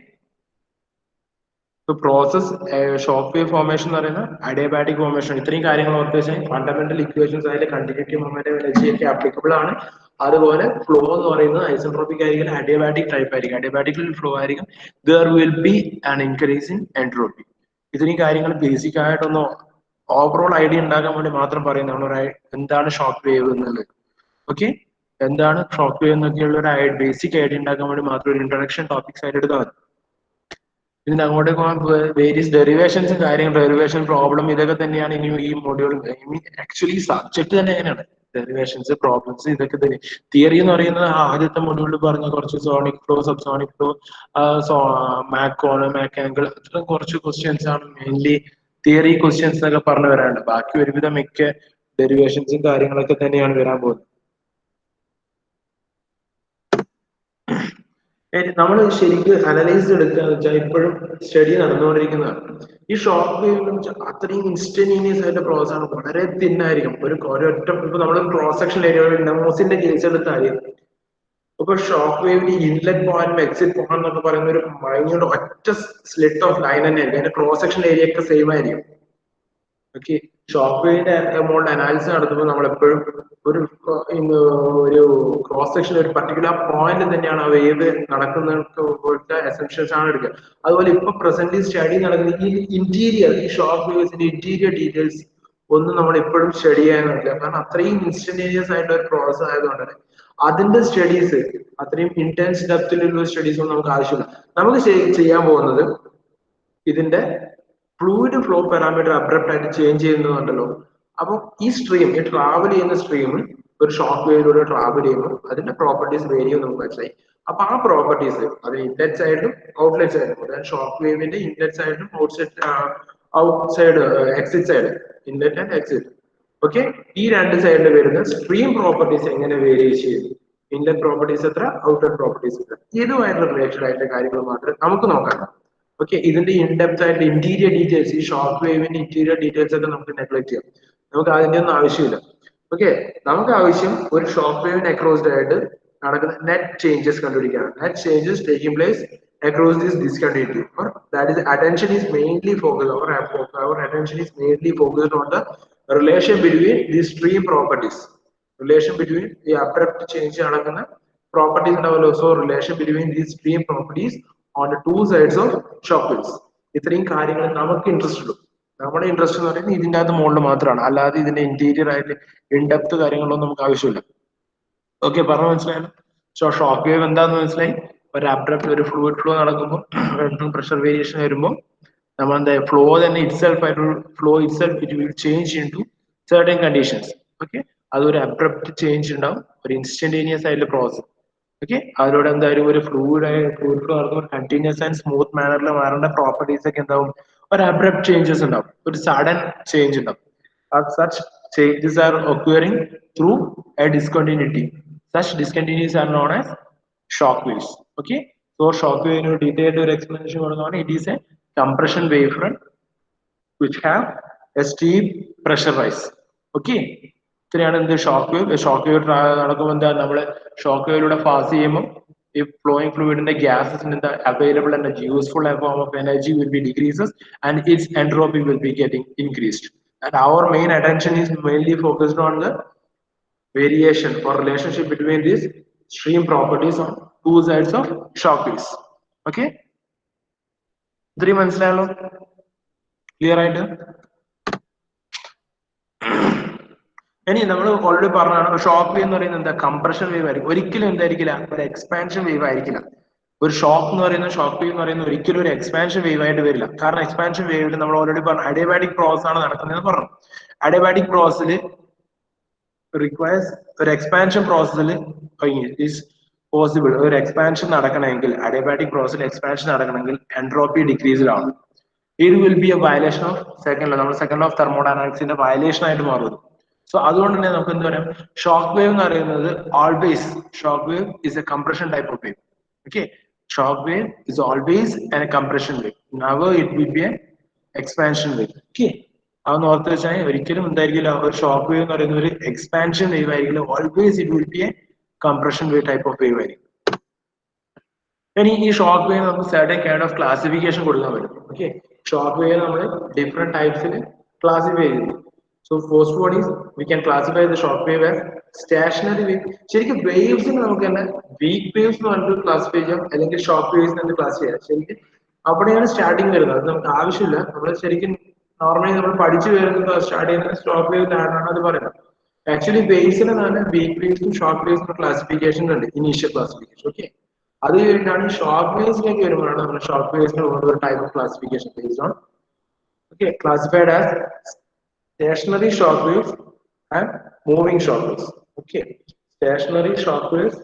process shock wave formation എന്ന് പറയുന്നത് അഡിയബാറ്റിക് ഫോർമേഷൻ. ഇത്രയും കാര്യങ്ങൾ ഓർത്ത് വെച്ചാൽ ഫണ്ടമെന്റൽ ഇക്വേഷൻസ് അതിന്റെ കണ്ടിന്യൂറ്റി മൊമെന്റ് എനർജി ഒക്കെ ആപ്ലിക്കബിൾ ആണ്. അതുപോലെ ഫ്ലോ എന്ന് പറയുന്നത് ഐസെൻട്രോപിക് ആയിരിക്കും, അഡിയബാറ്റിക് ടൈപ്പ് ആയിരിക്കും. അഡിയബാറ്റിക് ഫ്ലോ ആയിരിക്കും. There will be an increase in entropy. ഇത്രയും കാര്യങ്ങൾ ബേസിക് ആയിട്ടൊന്ന് ഓവറോൾ ഐഡിയ ഉണ്ടാക്കാൻ വേണ്ടി മാത്രം പറയുന്നത് നമ്മൾ എന്താണ് ഷോക്ക് വേവ് എന്നുള്ളത്. ഓക്കെ, എന്താണ് ഷോക്ക് വേവ് എന്നൊക്കെയുള്ള ഒരു ബേസിക് ഐഡിയ ഉണ്ടാക്കാൻ വേണ്ടി മാത്രം ഒരു ഇൻട്രൊഡക്ഷൻ ടോപ്പിക്സ് ആയിട്ട് എടുത്താൽ മതി. ഇതിന് അങ്ങോട്ടേക്ക് പോകാൻ വേരിയസ് ഡെറിവേഷൻസും കാര്യങ്ങൾ, ഡെറിവേഷൻ പ്രോബ്ലം ഇതൊക്കെ തന്നെയാണ് ഇനി ഈ മൊഡ്യൂൾ. ആക്ച്വലി സബ്ജക്ട് തന്നെ എങ്ങനെയാണ് ഡെറിവേഷൻസ് പ്രോബ്ലംസ് ഇതൊക്കെ തന്നെ. തിയറി എന്ന് പറയുന്നത് ആദ്യത്തെ മൊഡ്യൂളിൽ പറഞ്ഞ കുറച്ച് sonic flow, subsonic flow, mechanical അത്തരം കുറച്ച് ക്വസ്റ്റ്യൻസ് ആണ് മെയിൻലി തിയറി ക്വസ്റ്റ്യൻസ് എന്നൊക്കെ പറഞ്ഞു വരാനുണ്ട്. ബാക്കി ഒരുവിധം മിക്ക ഡെറിവേഷൻസും കാര്യങ്ങളൊക്കെ തന്നെയാണ് വരാൻ പോകുന്നത്. നമ്മൾ ശരിക്കും അനലൈസ് എടുക്കുക എന്ന് വെച്ചാൽ ഇപ്പോഴും സ്റ്റഡി നടന്നുകൊണ്ടിരിക്കുന്നതാണ്. ഈ ഷോക്ക് വേവ് അത്രയും ഇൻസ്റ്റന്റേനിയസ് ആയിട്ട് പ്രോസസ് ആണ്, വളരെ തിന്നായിരിക്കും. ഒരൊറ്റ ഇപ്പൊ നമ്മൾ ക്രോസ് സെക്ഷൻ ഏരിയ നെമോസിന്റെ കേസ് എടുത്താൽ ഇപ്പൊ ഷോക്ക് വേവിന്റെ ഇൻലെറ്റ് പോയിന്റ് എക്സിറ്റ് പോയിന്റ് എന്നൊക്കെ പറയുന്ന ഒരു ഭയങ്കര ഒറ്റ സ്ലിറ്റ് ഓഫ് ലൈൻ തന്നെയായിരിക്കും. അതിന്റെ ക്രോസ് സെക്ഷൻ ഏരിയ ഒക്കെ സെയിം ആയിരിക്കും. ഓക്കെ, ഷോക്ക് വേവിന്റെ എമൗണ്ട് അനാലിസിസ് നടത്തുമ്പോൾ നമ്മൾ എപ്പോഴും ഒരു ക്രോസ് സെക്ഷൻ ഒരു പർട്ടിക്കുലർ പോയിന്റ് തന്നെയാണ് ആ വേവ് നടക്കുന്ന എസെൻഷ്യൽസ് ആണ് എടുക്കുക. അതുപോലെ ഇപ്പൊ പ്രസന്റ് സ്റ്റഡി നടക്കുന്ന ഈ ഇന്റീരിയർ, ഈ ഷോക്ക് വേവ്സിന്റെ ഇന്റീരിയർ ഡീറ്റെയിൽസ് ഒന്നും നമ്മൾ ഇപ്പോഴും സ്റ്റഡി ചെയ്യാനില്ല. കാരണം അത്രയും ഇൻസ്റ്റന്റേനിയസ് ആയിട്ടുള്ള ഒരു പ്രോസസ് ആയതുകൊണ്ട് തന്നെ അതിന്റെ സ്റ്റഡീസ് അത്രയും ഇന്റൻസ് ഡെപ്തിലുള്ള സ്റ്റഡീസ് ഒന്നും നമുക്ക് ആവശ്യമില്ല. നമുക്ക് ചെയ്യാൻ പോകുന്നത് ഇതിന്റെ ഫ്ലൂയിഡ് ഫ്ലോ പാരാമീറ്റർ അബ്രപ്റ്റ് ആയിട്ട് ചേഞ്ച് ചെയ്യുന്നുണ്ടല്ലോ. അപ്പൊ ഈ സ്ട്രീം, ഈ ട്രാവൽ ചെയ്യുന്ന സ്ട്രീം ഒരു ഷോക്ക് വേവിലൂടെ ട്രാവൽ ചെയ്യുമ്പോൾ അതിന്റെ പ്രോപ്പർട്ടീസ് വേരി ചെയ്യും നമുക്ക് മനസ്സിലായി. അപ്പൊ ആ പ്രോപ്പർട്ടീസ് അത് ഇൻലെറ്റ് സൈഡിലും ഔട്ട്ലെറ്റ് സൈഡിലും, അതായത് ഷോക്ക് വേവിന്റെ ഇൻലെറ്റ് സൈഡിലും outside exit side, inlet and exit. Okay, ഈ രണ്ട് സൈഡിൽ വരുന്ന സ്ട്രീം പ്രോപ്പർട്ടീസ് എങ്ങനെ വേരി ചെയ്യും, ഇൻലെറ്റ് പ്രോപ്പർട്ടീസ് എത്ര, ഔട്ട്ലെറ്റ് പ്രോപ്പർട്ടീസ് എത്ര, ഇതുമായിട്ടുള്ള റിലേറ്റഡ് ആയിട്ടുള്ള കാര്യങ്ങൾ മാത്രമേ നമുക്ക് നോക്കാം. ഓക്കെ, ഇതിന്റെ ഇൻഡെപ്ത് ആയിട്ട് ഇന്റീരിയർ ഡീറ്റെയിൽസ്, ഈ ഷോക്ക് വേവിന്റെ ഇന്റീരിയർ ഡീറ്റെയിൽസ് ഒക്കെ നമുക്ക് നെഗ്ലക്ട് ചെയ്യാം. നമുക്ക് അതിന്റെ ഒന്നും ആവശ്യമില്ല. ഓക്കെ, നമുക്ക് ആവശ്യം ഒരു ഷോക്ക് വേവിന് അക്രോസ് ആയിട്ട് നടക്കുന്ന നെറ്റ് ചേഞ്ചസ് കണ്ടുപിടിക്കാണ്. Net changes taking place across this discontinuity, or that is attention is mainly focused, our attention is mainly focused on the relation between these stream properties, relation between the abrupt change നടക്കുന്ന properties and also relation between these stream properties on the two sides of shock waves. ഇത്രയും കാര്യങ്ങൾ നമുക്ക് interest ഉള്ളൂ. നമ്മുടെ interest എന്ന് പറയുന്നത് ഇതിന്റെ അകത്ത് മുകളിൽ മാത്രമാണ്, അല്ലാതെ ഇതിന്റെ ഇന്റീരിയർ ആയിട്ട് ഇൻഡെപ്ത് കാര്യങ്ങളൊന്നും നമുക്ക് ആവശ്യമില്ല. ഓക്കെ, പറഞ്ഞു മനസ്സിലായല്ലോ. സോ ഷോക്ക് വേവ് എന്താന്ന് മനസ്സിലായി. ഒരു അബ്രപ്റ്റ് ഒരു ഫ്ലൂയിഡ് ഫ്ലോ നടക്കുമ്പോൾ പ്രഷർ വേരിയേഷൻ വരുമ്പോൾ നമ്മൾ എന്താ ഫ്ലോ തന്നെ ഇറ്റ്സെൽഫ് ആയിട്ടൊരു flow itself it will change into certain conditions. Okay, അതൊരു അബ്രപ്റ്റ് ചേഞ്ച് ഉണ്ടാവും, ഒരു ഇൻസ്റ്റന്റേനിയസ് ആയിട്ടുള്ള പ്രോസസ്. ഓക്കെ, അതിലൂടെ എന്തായാലും ഒരു ഫ്ലൂയിഡ് ഫ്ലോ നടക്കുമ്പോൾ കണ്ടിന്യൂസ് ആൻഡ് സ്മൂത്ത് മാനറിൽ മാറേണ്ട പ്രോപ്പർട്ടീസ് ഒക്കെ എന്താവും, ഒരു അബ്രപ്റ്റ് ചേഞ്ചസ് ഉണ്ടാവും, ഒരു സഡൻ ചേഞ്ച് ഉണ്ടാവും. Such changes are occurring through a discontinuity. Such discontinuities are known as shock waves. Okay, so shock wave in detailed explanation going on. It is a compression wavefront which have a steep pressure rise. Okay, ഇത്രയാണ് എന്ത് shock wave. Shock wave നടക്കുമ്പോൾ എന്താ, നമ്മള് shock വേവിലൂടെ pass ചെയ്യുമ്പോൾ ഈ flowing ഫ്ലൂയിഡിന്റെ ഗ്യാസസിന് എന്താ available energy, useful form of energy will be decreases and its entropy will be getting increased. And our main attention is mainly focused on the variation or relationship between these stream properties on two sides of shock waves. Okay, ഇത്രയും മനസ്സിലായല്ലോ, clear ആയിട്ട്. ഇനി നമ്മൾ already പറഞ്ഞതാണ് shock wave എന്ന് പറയുന്നത് എന്താ, compression wave ആയിരിക്കും. ഒരിക്കലും എന്തായിരിക്കില്ല, ഒരു എക്സ്പാൻഷൻ വേവ് ആയിരിക്കില്ല. ഒരു ഷോക്ക് എന്ന് പറയുന്ന ഷോക്ക് വേവ് എന്ന് പറയുന്നത് ഒരിക്കലും ഒരു എക്സ്പാൻഷൻ വേവ് ആയിട്ട് വരില്ല. കാരണം എക്സ്പാൻഷൻ വേവിൽ നമ്മൾ ഓൾറെഡി പറഞ്ഞു അഡിയബാറ്റിക് പ്രോസസ് ആണ് നടക്കുന്നതെന്ന് പറഞ്ഞു. അഡിയബാറ്റിക് പ്രോസസ്സിൽ റിക്വയർസ് ഒരു എക്സ്പാൻഷൻ പ്രോസസ്സിൽ ഈസ് പോസിബിൾ. ഒരു എക്സ്പാൻഷൻ നടക്കണമെങ്കിൽ, അഡിയബാറ്റിക് പ്രോസസ്സിൽ എക്സ്പാൻഷൻ നടക്കണമെങ്കിൽ എൻട്രോപ്പി ഡിക്രീസ്ഡ് ആണ്. ഇത് will be A violation of second of തെർമോഡൈനാമിക്സിന്റെ വയലേഷൻ ആയിട്ട് മാറുന്നു. സോ അതുകൊണ്ട് തന്നെ നമുക്ക് എന്താ പറയാം, ഷോക്ക് വേവ് എന്ന് പറയുന്നത് always, shock wave is A compression type of wave. Okay, shock wave is always a compression wave. Never it will be a expansion wave. Okay, അതൊന്ന് ഓർത്ത് വെച്ചാൽ ഒരിക്കലും എന്തായിരിക്കില്ല, ഒരു ഷോക്ക് വേവ് എന്ന് പറയുന്ന ഒരു എക്സ്പാൻഷൻ വേവ് ആയിരിക്കില്ല. Always it will B A compression wave type of wave ആയിരിക്കും. ഇനി ഈ ഷോക്ക് വേവ് നമുക്ക് സർട്ടൻ കൈൻഡ് ഓഫ് ക്ലാസിഫിക്കേഷൻ കൊടുക്കാൻ പറ്റും. ഓക്കെ, ഷോക്ക് വേവ് നമ്മൾ ഡിഫറെന്റ് ടൈപ്സിൽ ക്ലാസിഫൈ ചെയ്തു. So first one is we can classify the shock wave as stationary wave. ശരിക്കും വേവ്സിന് നമുക്ക് തന്നെ വീക്ക് വേവ്സ് എന്ന് പറഞ്ഞിട്ട് ക്ലാസിഫൈ ചെയ്യാം, അല്ലെങ്കിൽ ഷോക്ക് വേവ്സ് എന്ന് ക്ലാസിഫൈ ചെയ്യാം. ശരിക്കും അവിടെയാണ് സ്റ്റാർട്ടിങ് വരുന്നത്. അത് നമുക്ക് ആവശ്യമില്ല. നമ്മൾ ശരിക്കും നോർമലി നമ്മൾ പഠിച്ചു വരുന്നത് സ്റ്റാർട്ട് ചെയ്യുന്നത് ഷോക്ക് വേവ് താഴാണ് അത് പറയുന്നത്. ആക്ച്വലി വേവ്സിന് തന്നെ വീക്ക് വേവ്സും ഷോക്ക് വേവ്സും ക്ലാസിഫിക്കേഷൻ ഉണ്ട്, ഇനീഷ്യൽ ക്ലാസിഫിക്കേഷൻ. ഓക്കെ, അത് കഴിഞ്ഞിട്ടാണ് ഷോക്ക് വേവ്സിലേക്ക് വരുമ്പോഴാണ് നമ്മൾ ഷോക്ക് വേവ്സിന് ഒരു type of classification based on classified as stationary shock waves and moving shock waves. Okay, stationary shock waves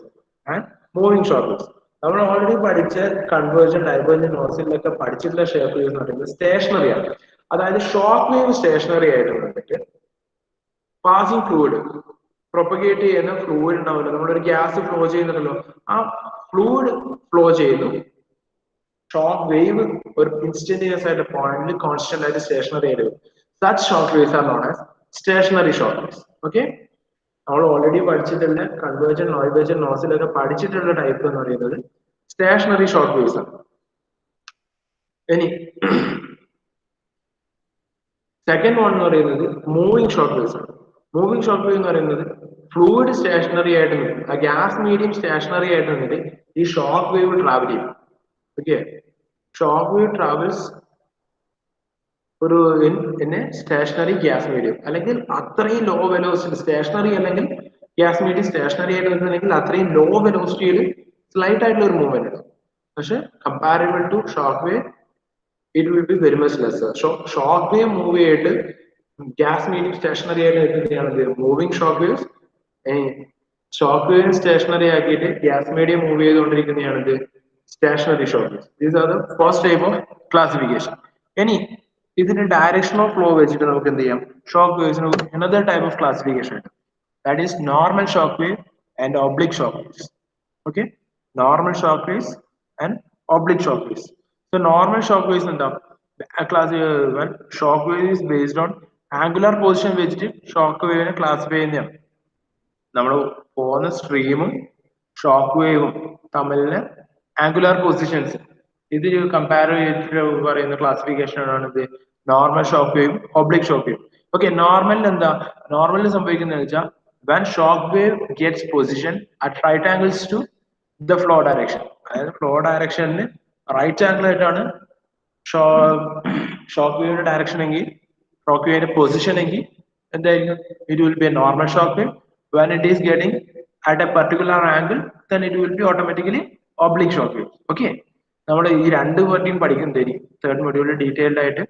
and moving shock waves. നമ്മൾ already പഠിച്ച convergent divergent നോസിലൊക്കെ പഠിച്ചിട്ടുള്ള shock wave എന്ന് പറയുന്നത് സ്റ്റേഷനറി ആണ്. അതായത് ഷോക്ക് വേവ് സ്റ്റേഷനറി ആയിട്ട് വന്നിട്ട് passing fluid propagate ചെയ്യുന്ന ഫ്ലൂയിഡ് ഉണ്ടാവില്ല, നമ്മളൊരു ഗ്യാസ് ഫ്ലോ ചെയ്യുന്നുണ്ടല്ലോ, ആ ഫ്ലൂയിഡ് ഫ്ലോ ചെയ്യുന്നു. ഷോക്ക് വേവ് ഒരു ഇൻസ്റ്റന്റേനിയസ് ആയിട്ട് പോയിന്റിൽ കോൺസ്റ്റന്റ് ആയിട്ട് സ്റ്റേഷനറി ആയിട്ട് വരും. Such shock waves are known as stationary shock waves. Okay, നമ്മൾ ഓൾറെഡി പഠിച്ചിട്ടുള്ള കൺവേർജൻ നോയ്വേർജൻ നോസിലൊക്കെ പഠിച്ചിട്ടുള്ള ടൈപ്പ് എന്ന് പറയുന്നത് സ്റ്റേഷനറി ഷോക്ക് വേവ്സ് ആണ്. ഇനി സെക്കൻഡ് വൺ എന്ന് പറയുന്നത് മൂവിങ് ഷോക്ക് വേവ്സ് ആണ്. മൂവിങ് ഷോക്ക് വേവ് എന്ന് പറയുന്നത് ഫ്ലൂയിഡ് സ്റ്റേഷനറി ആയിട്ട് നിൽക്കും, ആ ഗ്യാസ് മീഡിയം സ്റ്റേഷനറി ആയിട്ട് നിന്നിട്ട് ഈ ഷോക്ക് വേവ് ട്രാവൽ ചെയ്യും. ഓക്കെ, ഷോക്ക് വേവ് ട്രാവൽസ് ഒരു സ്റ്റേഷനറി ഗ്യാസ് മീഡിയം, അല്ലെങ്കിൽ അത്രയും ലോ വെലോസിറ്റി സ്റ്റേഷനറി അല്ലെങ്കിൽ ഗ്യാസ് മീഡിയം സ്റ്റേഷനറി ആയിട്ട് നിൽക്കുന്നെങ്കിൽ അത്രയും ലോ വെലോസിറ്റിയിൽ സ്ലൈറ്റ് ആയിട്ടുള്ള ഒരു മൂവ്മെന്റ് ഉണ്ട്. പക്ഷെ കമ്പാരിബിൾ to shock wave it will be very much less. Shock wave move ചെയ്തിട്ട് ഗ്യാസ് മീഡിയം സ്റ്റേഷനറി ആയിട്ട് നിൽക്കുന്നതാണ് moving shock waves. Shock wave stationery ആക്കിയിട്ട് gas medium move ചെയ്തുകൊണ്ടിരിക്കുന്നതാണ് stationary shock waves. These are the first type of classification. Any ഇതിന്റെ direction of flow വെച്ചിട്ട് നമുക്ക് എന്ത് ചെയ്യാം, shock വേവ്സിന് another type of classification, that is normal shock wave and oblique shock waves. Okay, normal shock waves and oblique shock waves. So normal shock waves എന്താ, shock wave is based on angular position വെച്ചിട്ട് shock വേവിനെ classify ചെയ്യുന്നതാണ്. നമ്മൾ പോകുന്ന സ്ട്രീമും shock വേവും തമ്മിലെ angular positions ഇത് compare ചെയ്തിട്ട് പറയുന്ന ക്ലാസിഫിക്കേഷൻ ആണ് ഇത് നോർമൽ ഷോക്ക് വേവും ഒബ്ലിക് ഷോക്ക് വേവും. ഓക്കെ, നോർമലിൽ എന്താ, നോർമലിൽ സംഭവിക്കുന്നത് വെച്ചാൽ when shock wave gets position at right angles to the flow direction, അതായത് ഫ്ലോ ഡയറക്ഷനിൽ റൈറ്റ് ആംഗിൾ ആയിട്ടാണ് ഷോക്ക് വേവിന്റെ ഡയറക്ഷൻ എങ്കിൽ, ഷോക്ക് വേവിന്റെ പൊസിഷൻ എങ്കിൽ എന്തായിരിക്കും, it will be a normal shock wave. When it is getting at a particular angle, then it will be automatically oblique shock wave. Okay, നമ്മൾ ഈ രണ്ട് വേർഡിയും പഠിക്കുന്നതായിരിക്കും തേർഡ് മൊഡ്യൂളിൽ ഡീറ്റെയിൽഡ് ആയിട്ട്.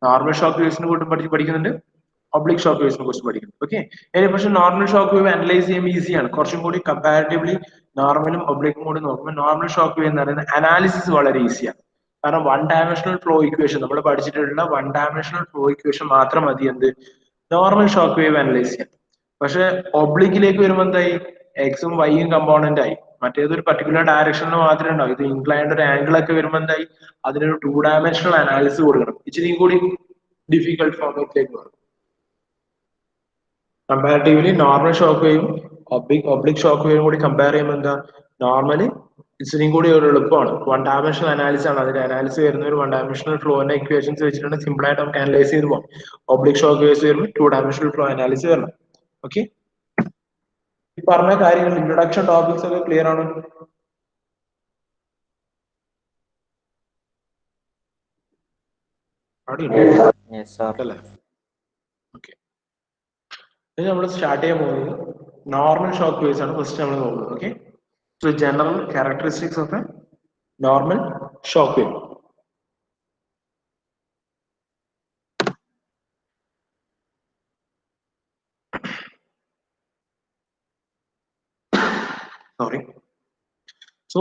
നോർമൽ ഷോക്ക് വേവ്സിനെ കുറിച്ച് പഠിക്കുന്നുണ്ട്, ഒബ്ലിക് ഷോക്ക് വേവ്സിനെ കുറിച്ച് പഠിക്കുന്നു. Okay, അതിന് പക്ഷെ നോർമൽ ഷോക്ക് വേവ് അനലൈസ് ചെയ്യുമ്പോൾ ഈസിയാണ്, കുറച്ചും കൂടി കമ്പാരിറ്റീവ്ലി നോർമലും ഒബ്ലിക്കും കൂടി നോക്കുമ്പോൾ നോർമൽ ഷോക്ക് വേവ് എന്ന് പറയുന്നത് അനാലിസിസ് വളരെ ഈസിയാണ്. കാരണം വൺ ഡയമെൻഷണൽ ഫ്ലോ ഇക്വേഷൻ നമ്മൾ പഠിച്ചിട്ടുള്ള വൺ ഡയമെൻഷണൽ ഫ്ലോ ഇക്വേഷൻ മാത്രം മതി എന്ത് നോർമൽ ഷോക്ക് വേവ് അനലൈസ് ചെയ്യാൻ. പക്ഷെ ഒബ്ലിക്കിലേക്ക് വരുമ്പോൾ എന്തായി, എക്സും വൈയും കമ്പോണന്റ് ആയി, മറ്റേതൊരു പർട്ടിക്കുലർ ഡയറക്ഷനിൽ മാത്രമേ ഉണ്ടാവും. ഇത് ഇൻക്ലൈൻഡ് ഒരു ആംഗിൾ ഒക്കെ വരുമ്പോൾ എന്തായി, അതിനൊരു 2 ഡയമെൻഷണൽ അനാലിസിസ് കൊടുക്കണം, ഇച്ചിരിയും കൂടി ഡിഫിക്കൽട്ട് ഫോർമാറ്റിലേക്ക് വരും. കമ്പാരിറ്റീവ്ലി നോർമൽ ഷോക്ക് വേവും ഒബ്ലിക് ഷോക്ക് വേവും കൂടി കമ്പയർ ചെയ്യുമ്പോൾ എന്താ, നോർമലി ഇച്ചിരിയും കൂടി ഒരു എളുപ്പമാണ്, വൺ ഡയമെൻഷണൽ അനാലിസിസ് ആണ്. അതിന്റെ അനാലിസിസ് വരുന്ന ഒരു വൺ ഡയമെൻഷണൽ ഫ്ലോന്റെ ഇക്വേഷൻസ് വെച്ചിട്ടുണ്ട് സിമ്പിൾ ആയിട്ട് നമുക്ക് അനലൈസ് ചെയ്ത് പോകാം. ഒബ്ലിക് ഷോക്ക് വേവ്സ് വരുമ്പോൾ 2 ഡയമെൻഷണൽ ഫ്ലോ അനാലിസിസ് വരണം. ഓക്കെ, ഈ പറഞ്ഞ കാര്യങ്ങൾ ഇൻട്രൊഡക്ഷൻ ടോപ്പിക്സ് ഒക്കെ ക്ലിയർ ആണ്? Yes, sir. അല്ലേ? ഓക്കെ, ഇനി നമ്മൾ സ്റ്റാർട്ട് ചെയ്യാൻ പോകുന്നത് നോർമൽ ഷോക്ക് വേവ്സ് ആണ് ഫസ്റ്റ് നമ്മൾ നോക്കുന്നത്. Okay, so general characteristics of A normal shock wave. Sorry. So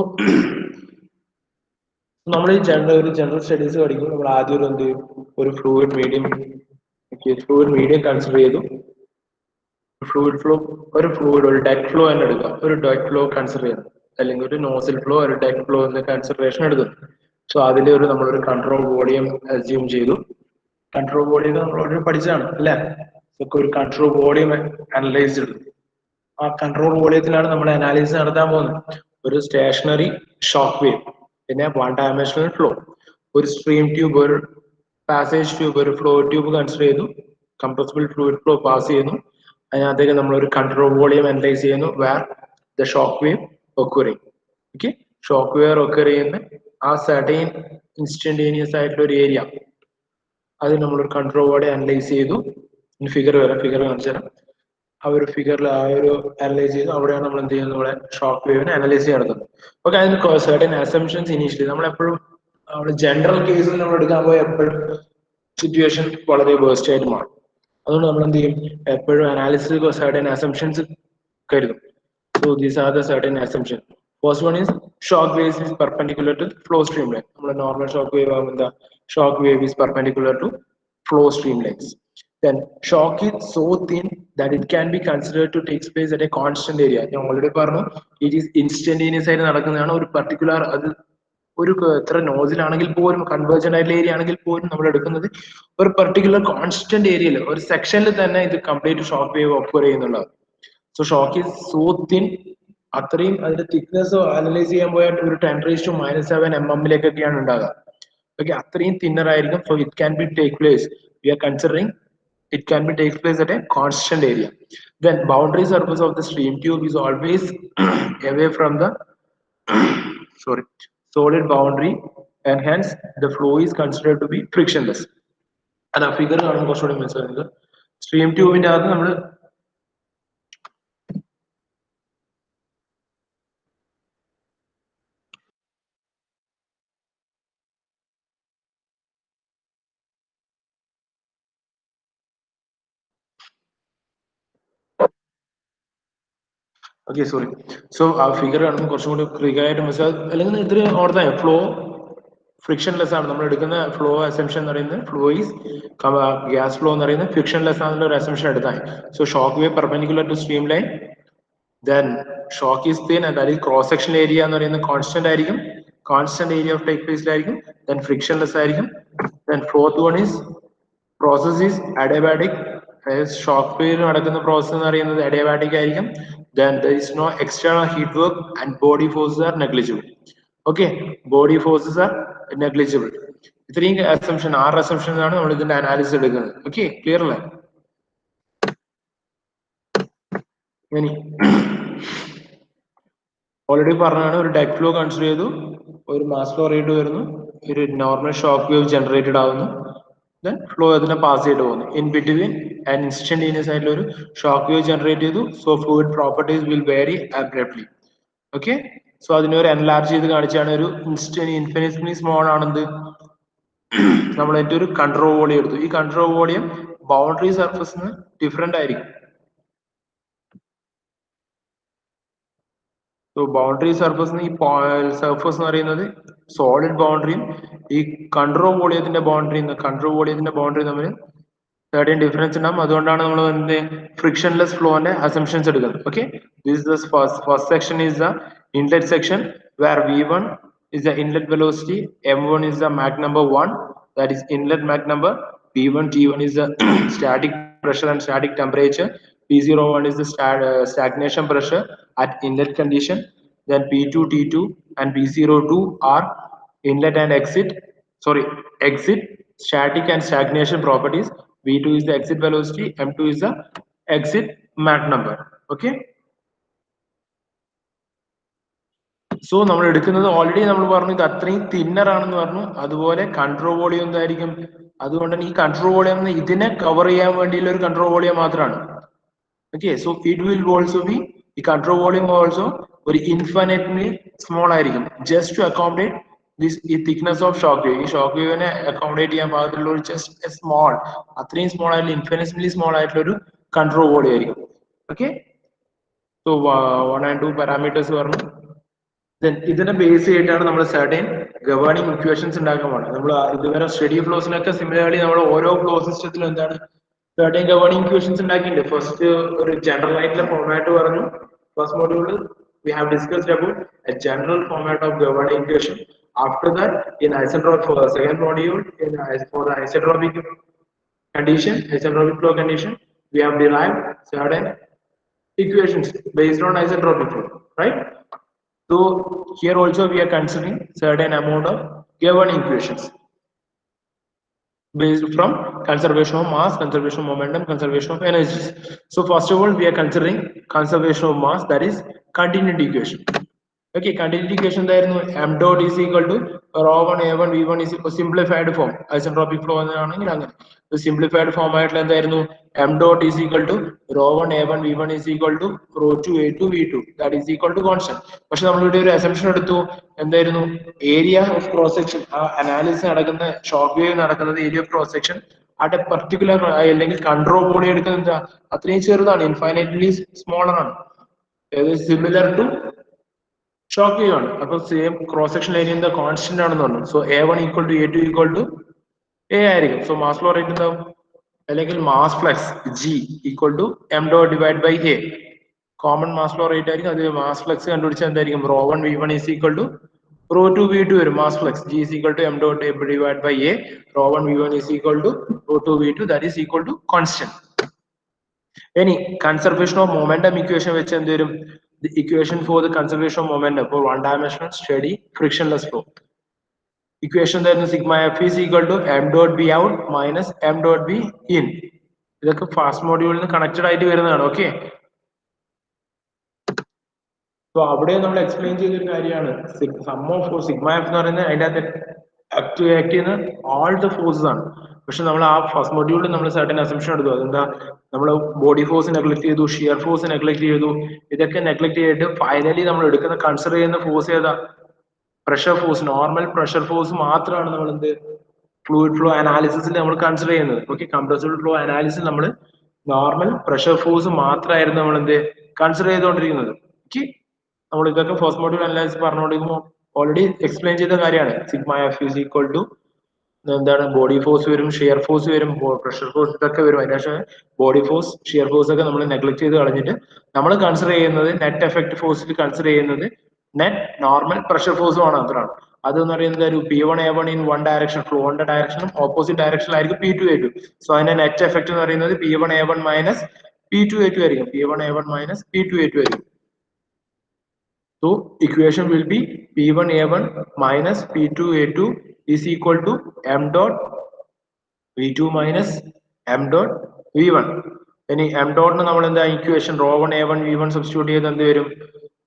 നമ്മൾ ഈ ജനറൽ സ്റ്റഡീസ് പഠിക്കുമ്പോൾ നമ്മൾ ആദ്യം എന്ത് ചെയ്യും, ഒരു ഫ്ലൂയിഡ് മീഡിയം കൺസിഡർ ചെയ്തു. ഫ്ലൂയിഡ് ഫ്ലോ, ഒരു ഡെഡ് ഫ്ലോ തന്നെ എടുക്കാം, ഒരു ഡെഡ് ഫ്ലോ കൺസിഡർ ചെയ്യുന്നു, അല്ലെങ്കിൽ ഒരു നോസിൽ ഫ്ലോ, ഒരു ഡെഡ് ഫ്ലോ എന്ന കൺസിഡറേഷൻ എടുക്കുന്നു. സോ അതിൽ നമ്മളൊരു കൺട്രോൾ വോളിയം അസ്യൂം ചെയ്തു. കൺട്രോൾ വോളിയം നമ്മൾ ഓൾറെഡി പഠിച്ചതാണ് അല്ലേ? ഇതൊക്കെ ഒരു കൺട്രോൾ വോളിയം അനലൈസ് ചെയ്തു. ആ കൺട്രോൾ വോളിയത്തിലാണ് നമ്മൾ അനാലിസിസ് നടത്താൻ പോകുന്നത്. ഒരു സ്റ്റേഷനറി ഷോക്ക് വേവ്, പിന്നെ വൺ ഡയമെൻഷണൽ ഫ്ലോ, ഒരു സ്ട്രീം ട്യൂബ്, ഒരു പാസേജ് ട്യൂബ്, ഒരു ഫ്ലോ ട്യൂബ് കൺസിഡർ ചെയ്തു, കംപ്രസിബിൾ ഫ്ലൂയിഡ് ഫ്ലോ പാസ് ചെയ്യുന്നു. അതിനകത്തേക്ക് നമ്മൾ ഒരു കൺട്രോൾ വോളിയം അനലൈസ് ചെയ്യുന്നു, where the shock wave occurring. Okay, shock wave occur ചെയ്യുന്ന ആ സർട്ടൈൻ ഇൻസ്റ്റന്റേനിയസ് ആയിട്ടുള്ള ഒരു ഏരിയ, അത് നമ്മളൊരു കൺട്രോൾ വോളിയം അനലൈസ് ചെയ്തു. ഫിഗർ വരാം, ഫിഗർ കാണിച്ചു തരാം. ആ ഒരു ഫിഗറിൽ ആ ഒരു അനലൈസ് ചെയ്തു. അവിടെയാണ് നമ്മൾ എന്ത് ചെയ്യുന്നത്, നമ്മുടെ ഷോക്ക് വേവിനെ അനലൈസ് ചെയ്യുന്നത്. ഓക്കെ, അതിന് സർട്ടൻ അസംഷൻസ് ഇനീഷ്യലി നമ്മൾ എപ്പോഴും ജനറൽ കേസിൽ നമ്മൾ എടുക്കാൻ പോയ എപ്പോഴും സിറ്റുവേഷൻ വളരെ വേഴ്സ്റ്റ് ആയിട്ട് മാറും. അതുകൊണ്ട് നമ്മൾ എന്ത് ചെയ്യും, എപ്പോഴും അനാലിസിസ് സർട്ടൻ അസംഷൻസ് കരുതും. So these are the certain assumption. First one is shock wave is perpendicular to flow stream line. നമ്മുടെ നോർമൽ ഷോക്ക് വേവ് ആകുമ്പോൾ എന്താ, shock wave is perpendicular to flow stream lines. Then shock is so thin that it can be considered to take place at a constant area. ഞാൻ already പറഞ്ഞു, it is instantaneous ആയിട്ട് നടക്കുന്നതാണ്. ഒരു particular, അത് ഒരു എത്ര നോസിലാണെങ്കിൽ പോലും, കൺവേർജൻ ആയിട്ടുള്ള ഏരിയ ആണെങ്കിൽ പോലും നമ്മൾ എടുക്കുന്നത് ഒരു പർട്ടിക്കുലർ കോൺസ്റ്റന്റ് ഏരിയയിൽ, ഒരു സെക്ഷനിൽ തന്നെ ഇത് കംപ്ലീറ്റ് ഷോക്ക് വേവ് ഒക്കർ ചെയ്യുന്നുള്ളത്. So shock is so thin, അത്രയും അതിന്റെ തിക്നെസ് അനലൈസ് ചെയ്യാൻ പോയാൽ ഒരു 10⁻⁻⁷ mm ഉണ്ടാകുക. ഓക്കെ, അത്രയും തിന്നർ ആയിരിക്കും. So it can be take place, we are considering it can be take place at a constant area. Then boundary surface of the stream tube is always away from the solid boundary, and hence the flow is considered to be frictionless. And a figure കാണുമ്പോൾ കുറച്ചുകൂടി മനസ്സിലാക്കുന്നത്, stream ട്യൂബിന്റെ അകത്ത് നമ്മൾ okay sorry. So ആ figure കാണുമ്പോൾ കുറച്ചും കൂടി clear ആയിട്ട് മനസ്സിലാവും. അല്ലെങ്കിൽ ഇതിന് ഓർത്താ ഫ്ലോ ഫ്രിക്ഷൻലെസ് ആണ്. നമ്മൾ എടുക്കുന്ന ഫ്ലോ അസംഷൻ എന്ന് പറയുന്നത്, ഫ്ലോ ഈസ് ഗ്യാസ് ഫ്ലോ എന്ന് പറയുന്നത് ഫ്രിക്ഷൻലെസ് ആണെന്നുള്ള ഒരു അസംഷൻ എടുത്താൽ. So shock wave perpendicular to streamline, then shock is thin, അതായത് ക്രോസ് സെക്ഷൻ ഏരിയ എന്ന് പറയുന്നത് കോൺസ്റ്റന്റ് ആയിരിക്കും, കോൺസ്റ്റന്റ് ഏരിയ ഓഫ് ടേക്ക് പ്ലേസിലായിരിക്കും. ദെൻ ഫ്രിക്ഷൻലെസ് ആയിരിക്കും. Then fourth one is process is adiabatic. Shock wave നടക്കുന്ന process എന്ന് പറയുന്നത് adiabatic ആയിരിക്കും. Then there is no external heat work and body forces are negligible. Okay, body forces are negligible. ഇത്രയും assumption, 6 assumptions ആണ് നമ്മൾ ഇതിന്റെ analysis എടുക്കുന്നത്. Okay, clear അല്ലേ? ഇനി ഓൾറെഡി പറഞ്ഞാണ്, ഒരു ഡെഡ് ഫ്ലോ കൺസിഡർ ചെയ്തു, ഒരു മാസ് ഫ്ലോ റേറ്റ് വരുന്നു, ഒരു നോർമൽ ഷോക്ക് വേവ് ജനറേറ്റഡ് ആവുന്നു, ദെൻ ഫ്ലോ അതിനെ പാസ് ചെയ്ത് പോകുന്നു. ഇൻ ബിറ്റ്വീൻ ആൻഡ് ഇൻസ്റ്റന്റേനിയസ് ആയിട്ടുള്ള ഒരു ഷോക്ക് വേവ് ജനറേറ്റ് ചെയ്തു. So fluid properties will vary abruptly. Okay, so അതിനെ ഒരു എൻലാർജ് ചെയ്ത് കാണിച്ചാണ്. ഒരു ഇൻഫിനിറ്റ്ലി സ്മോൾ ആണെന്ത്, നമ്മൾ അതിന്റെ ഒരു കൺട്രോൾ വോളിയം എടുത്തു. ഈ കൺട്രോൾ വോളിയം ബൗണ്ടറി സർഫസിന് ഡിഫറെന്റ് ആയിരിക്കും. സോ ബൗണ്ടറി സർഫസിന് ഈ സർഫസ് എന്ന് പറയുന്നത് സോളിഡ് ബൗണ്ടറിയും ഈ കൺട്രോൾ വോളിയത്തിന്റെ ബൗണ്ടറി തമ്മിൽ certain ഡിഫറൻസ് ഉണ്ടാവും. അതുകൊണ്ടാണ് നമ്മൾ എന്ത് ഫ്രിക്ഷൻലെസ് ഫ്ലോന്റെ അസംഷൻസ് എടുക്കുന്നത്. Okay, this the first section is the inlet section, where V1 is the inlet velocity, M1 is the Mach number 1, that is inlet Mach number, P1 T1 is the static pressure and static temperature, P01 is the stagnation pressure at inlet condition, then P2 T2 and P02 are inlet and exit static and stagnation properties. V2 is the exit velocity, M2 is the exit Mach number. Okay, so നമ്മൾ എടുക്കുന്നത് already നമ്മൾ പറഞ്ഞു ഇത് അത്രയും thinner ആണെന്ന് പറഞ്ഞു. അതുപോലെ control volume എന്തായിരിക്കും, അതുകൊണ്ട് തന്നെ ഈ കൺട്രോൾ വോളിയം ഇതിനെ കവർ ചെയ്യാൻ വേണ്ടിയുള്ള ഒരു കൺട്രോൾ വോളിയം മാത്രമാണ്. Okay, so it will also be, ഈ കൺട്രോൾ വോളിയം ഓൾസോ ഒരു ഇൻഫിനിറ്റ്ലി സ്മോൾ ആയിരിക്കും, ജസ്റ്റ് ടു അക്കോമഡേറ്റ് ദിസ് ഈ തിക്നെസ് ഓഫ് ഷോക്ക് വേവ്. ഈ ഷോക്ക് വേവിനെ അക്കോമഡേറ്റ് ചെയ്യാൻ പാകത്തിലുള്ള ഒരു ജസ്റ്റ് സ്മോൾ, അത്രയും സ്മോൾ ആയിട്ടുള്ള ഇൻഫിനിറ്റ്ലി സ്മോൾ ആയിട്ടുള്ള ഒരു കൺട്രോൾ വോളിയം ആയിരിക്കും. ഓക്കെ, സോ 1 and 2 പാരാമീറ്റേഴ്സ് പറഞ്ഞു. ഇതിനെ ബേസ് ചെയ്തിട്ടാണ് നമ്മൾ സർട്ടൻ ഗവേണിംഗ് ഇക്വേഷൻസ് ഉണ്ടാക്കാൻ പോകുന്നത്. നമ്മൾ ഇതുവരെ സ്റ്റഡി ഫ്ലോസിനൊക്കെ സിമിലർലി നമ്മൾ ഓരോ ഫ്ലോ സിസ്റ്റത്തിലും എന്താണ് സർട്ടൻ ഗവേണിംഗ് ഇക്വേഷൻസ് ഉണ്ടാക്കിയിട്ടുണ്ട്. ഫസ്റ്റ് ഒരു ജനറൽ ആയിട്ടുള്ള ഫോർമാറ്റ് പറഞ്ഞു. ഫസ്റ്റ് മോഡ്യൂളിൽ we have discussed about a general format of governing equation. After that, in isentropic, for the second module, for the isentropic condition, isentropic flow condition, we have derived certain equations based on isentropic flow, right? So here also we are considering certain amount of governing equations based from conservation of mass, conservation of momentum, conservation of energies. So first of all, we are considering conservation of mass, that is continuity equation. Okay, continuity equation എന്തായിരുന്നു m dot is equal to rho 1 a1 v1 is simplified form. Isentropic flow എന്നാണെങ്കിൽ അങ്ങനെ simplified form ആയിട്ടുള്ള എന്തായിരുന്നു m dot is equal to rho 1 a1 v1 is equal to rho 2 a2 v2, that is equal to constant. പക്ഷെ നമ്മൾ ഇവിടെ ഒരു assumption എടുത്തു, എന്തായിരുന്നു area of cross section, analysis നടക്കുന്ന ഷോക്ക് വേവ് നടക്കുന്നത് area of cross section at a particular അല്ലെങ്കിൽ control body എടുക്കുന്നത് എന്താ അത്രയും ചെറുതാണ്, ഇൻഫൈനൈറ്റ്ലി സ്മോളർ ആണ്, സിമിലർ ടു ഷോക്ക് വേവ് ആണ്. അപ്പൊ സെയിം ക്രോസ് സെക്ഷൻ ഏരിയ എന്താ കോൺസ്റ്റന്റ് ആണെന്ന് പറഞ്ഞു. So a1 equal to a2 equal to a ആയിരിക്കും. സോ മാസ് ഫ്ലോ റേറ്റ് എന്താവും, അല്ലെങ്കിൽ mass flux g equal to m dot divide by a, common mass flow rate ആയിരിക്കും. അത് mass flux കണ്ടുപിടിച്ചാൽ എന്തായിരിക്കും rho 1 v1 is equal to rho 2 v2 വരും. Mass flux g is equal to m dot divided by a, rho 1 v1 is equal to rho 2 v2, that is equal to constant. ഇനി conservation of momentum equation വെച്ച് എന്ത് വരും, the equation for the conservation of momentum for one dimensional steady frictionless flow. Equation then sigma f is equal to m dot b out minus m dot b in. ഇതൊക്കെ fast മോഡ്യൂളിന് connected ആയിട്ട് വരുന്നതാണ്. Okay, so അവിടെ നമ്മൾ explain ചെയ്തൊരു കാര്യമാണ് some of sigma F എന്ന് പറയുന്നത് അതിന്റെ അകത്ത് ആക്ട് ചെയ്യുന്ന ഓൾ ദ ഫോഴ്സസ് ആണ്. പക്ഷെ നമ്മൾ ആ ഫസ്റ്റ് മൊഡ്യൂളിൽ നമ്മൾ സർട്ടൻ അസംഷൻ എടുത്തു, അതെന്താ നമ്മൾ ബോഡി ഫോഴ്സ് നെഗ്ലക്ട് ചെയ്തു, ഷിയർ ഫോഴ്സ് നെഗ്ലക്ട് ചെയ്തു, ഇതൊക്കെ നെഗ്ലക്ട് ചെയ്തിട്ട് ഫൈനലി നമ്മൾ എടുക്കുന്ന കൺസിഡർ ചെയ്യുന്ന ഫോഴ്സ് ഏതാ, pressure force, normal pressure force മാത്രമാണ് നമ്മൾ എന്ത് ഫ്ലൂയിഡ് ഫ്ലോ അനാലിസിസിൽ നമ്മൾ കൺസിഡർ ചെയ്യുന്നത്. ഓക്കെ, കംപ്രസ്ഡ് ഫ്ലോ അനാലിസിസ് നമ്മൾ നോർമൽ പ്രഷർ ഫോഴ്സ് മാത്രമായിരുന്നു നമ്മൾ എന്ത് കൺസിഡർ ചെയ്തുകൊണ്ടിരിക്കുന്നത്. ഓക്കെ, നമ്മൾ ഇതൊക്കെ ഫസ്റ്റ് മോഡ്യൂൾ അനാലിസിസ് പറഞ്ഞുകൊണ്ടിരിക്കുമ്പോൾ ഓൾറെഡി എക്സ്പ്ലെയിൻ ചെയ്ത കാര്യമാണ്. Sigma F is equal to എന്താണ്, ബോഡി ഫോഴ്സ് വരും, ഷിയർ ഫോഴ്സ് വരും, പ്രഷർ ഫോഴ്സ് ഇതൊക്കെ വരും. അതിനുശേഷം ബോഡി ഫോഴ്സ്, ഷിയർ ഫോഴ്സ് ഒക്കെ നമ്മൾ നെഗ്ലക്ട് ചെയ്ത് കളഞ്ഞിട്ട് നമ്മൾ കൺസിഡർ ചെയ്യുന്നത് നെറ്റ് എഫക്ട് ഫോഴ്സിൽ കൺസിഡർ ചെയ്യുന്നത് നെറ്റ് നോർമൽ പ്രഷർ ഫോഴ്സും ആണ്. അത്രയാണ്. അതെന്ന് പറയുന്നത് ഒരു P1 A1 in one direction, ഫ്ലോന്റെ ഡയറക്ഷനും ഓപ്പോസിറ്റ് ഡയറക്ഷനിലായിരിക്കും P2 A2. സോ അതിന്റെ നെറ്റ് എഫക്ട് എന്ന് പറയുന്നത് P1 A1 minus P2 A2 ആയിരിക്കും. P1 A1 minus P2 A2 ആയിരിക്കും. So equation will be P1 A1 minus P2 A2 is equal to m dot V2 minus m dot V1. ഇനി m dot നമ്മൾ എന്താ equation rho 1 A1 V1 substitute ചെയ്ത് എന്ത് വരും,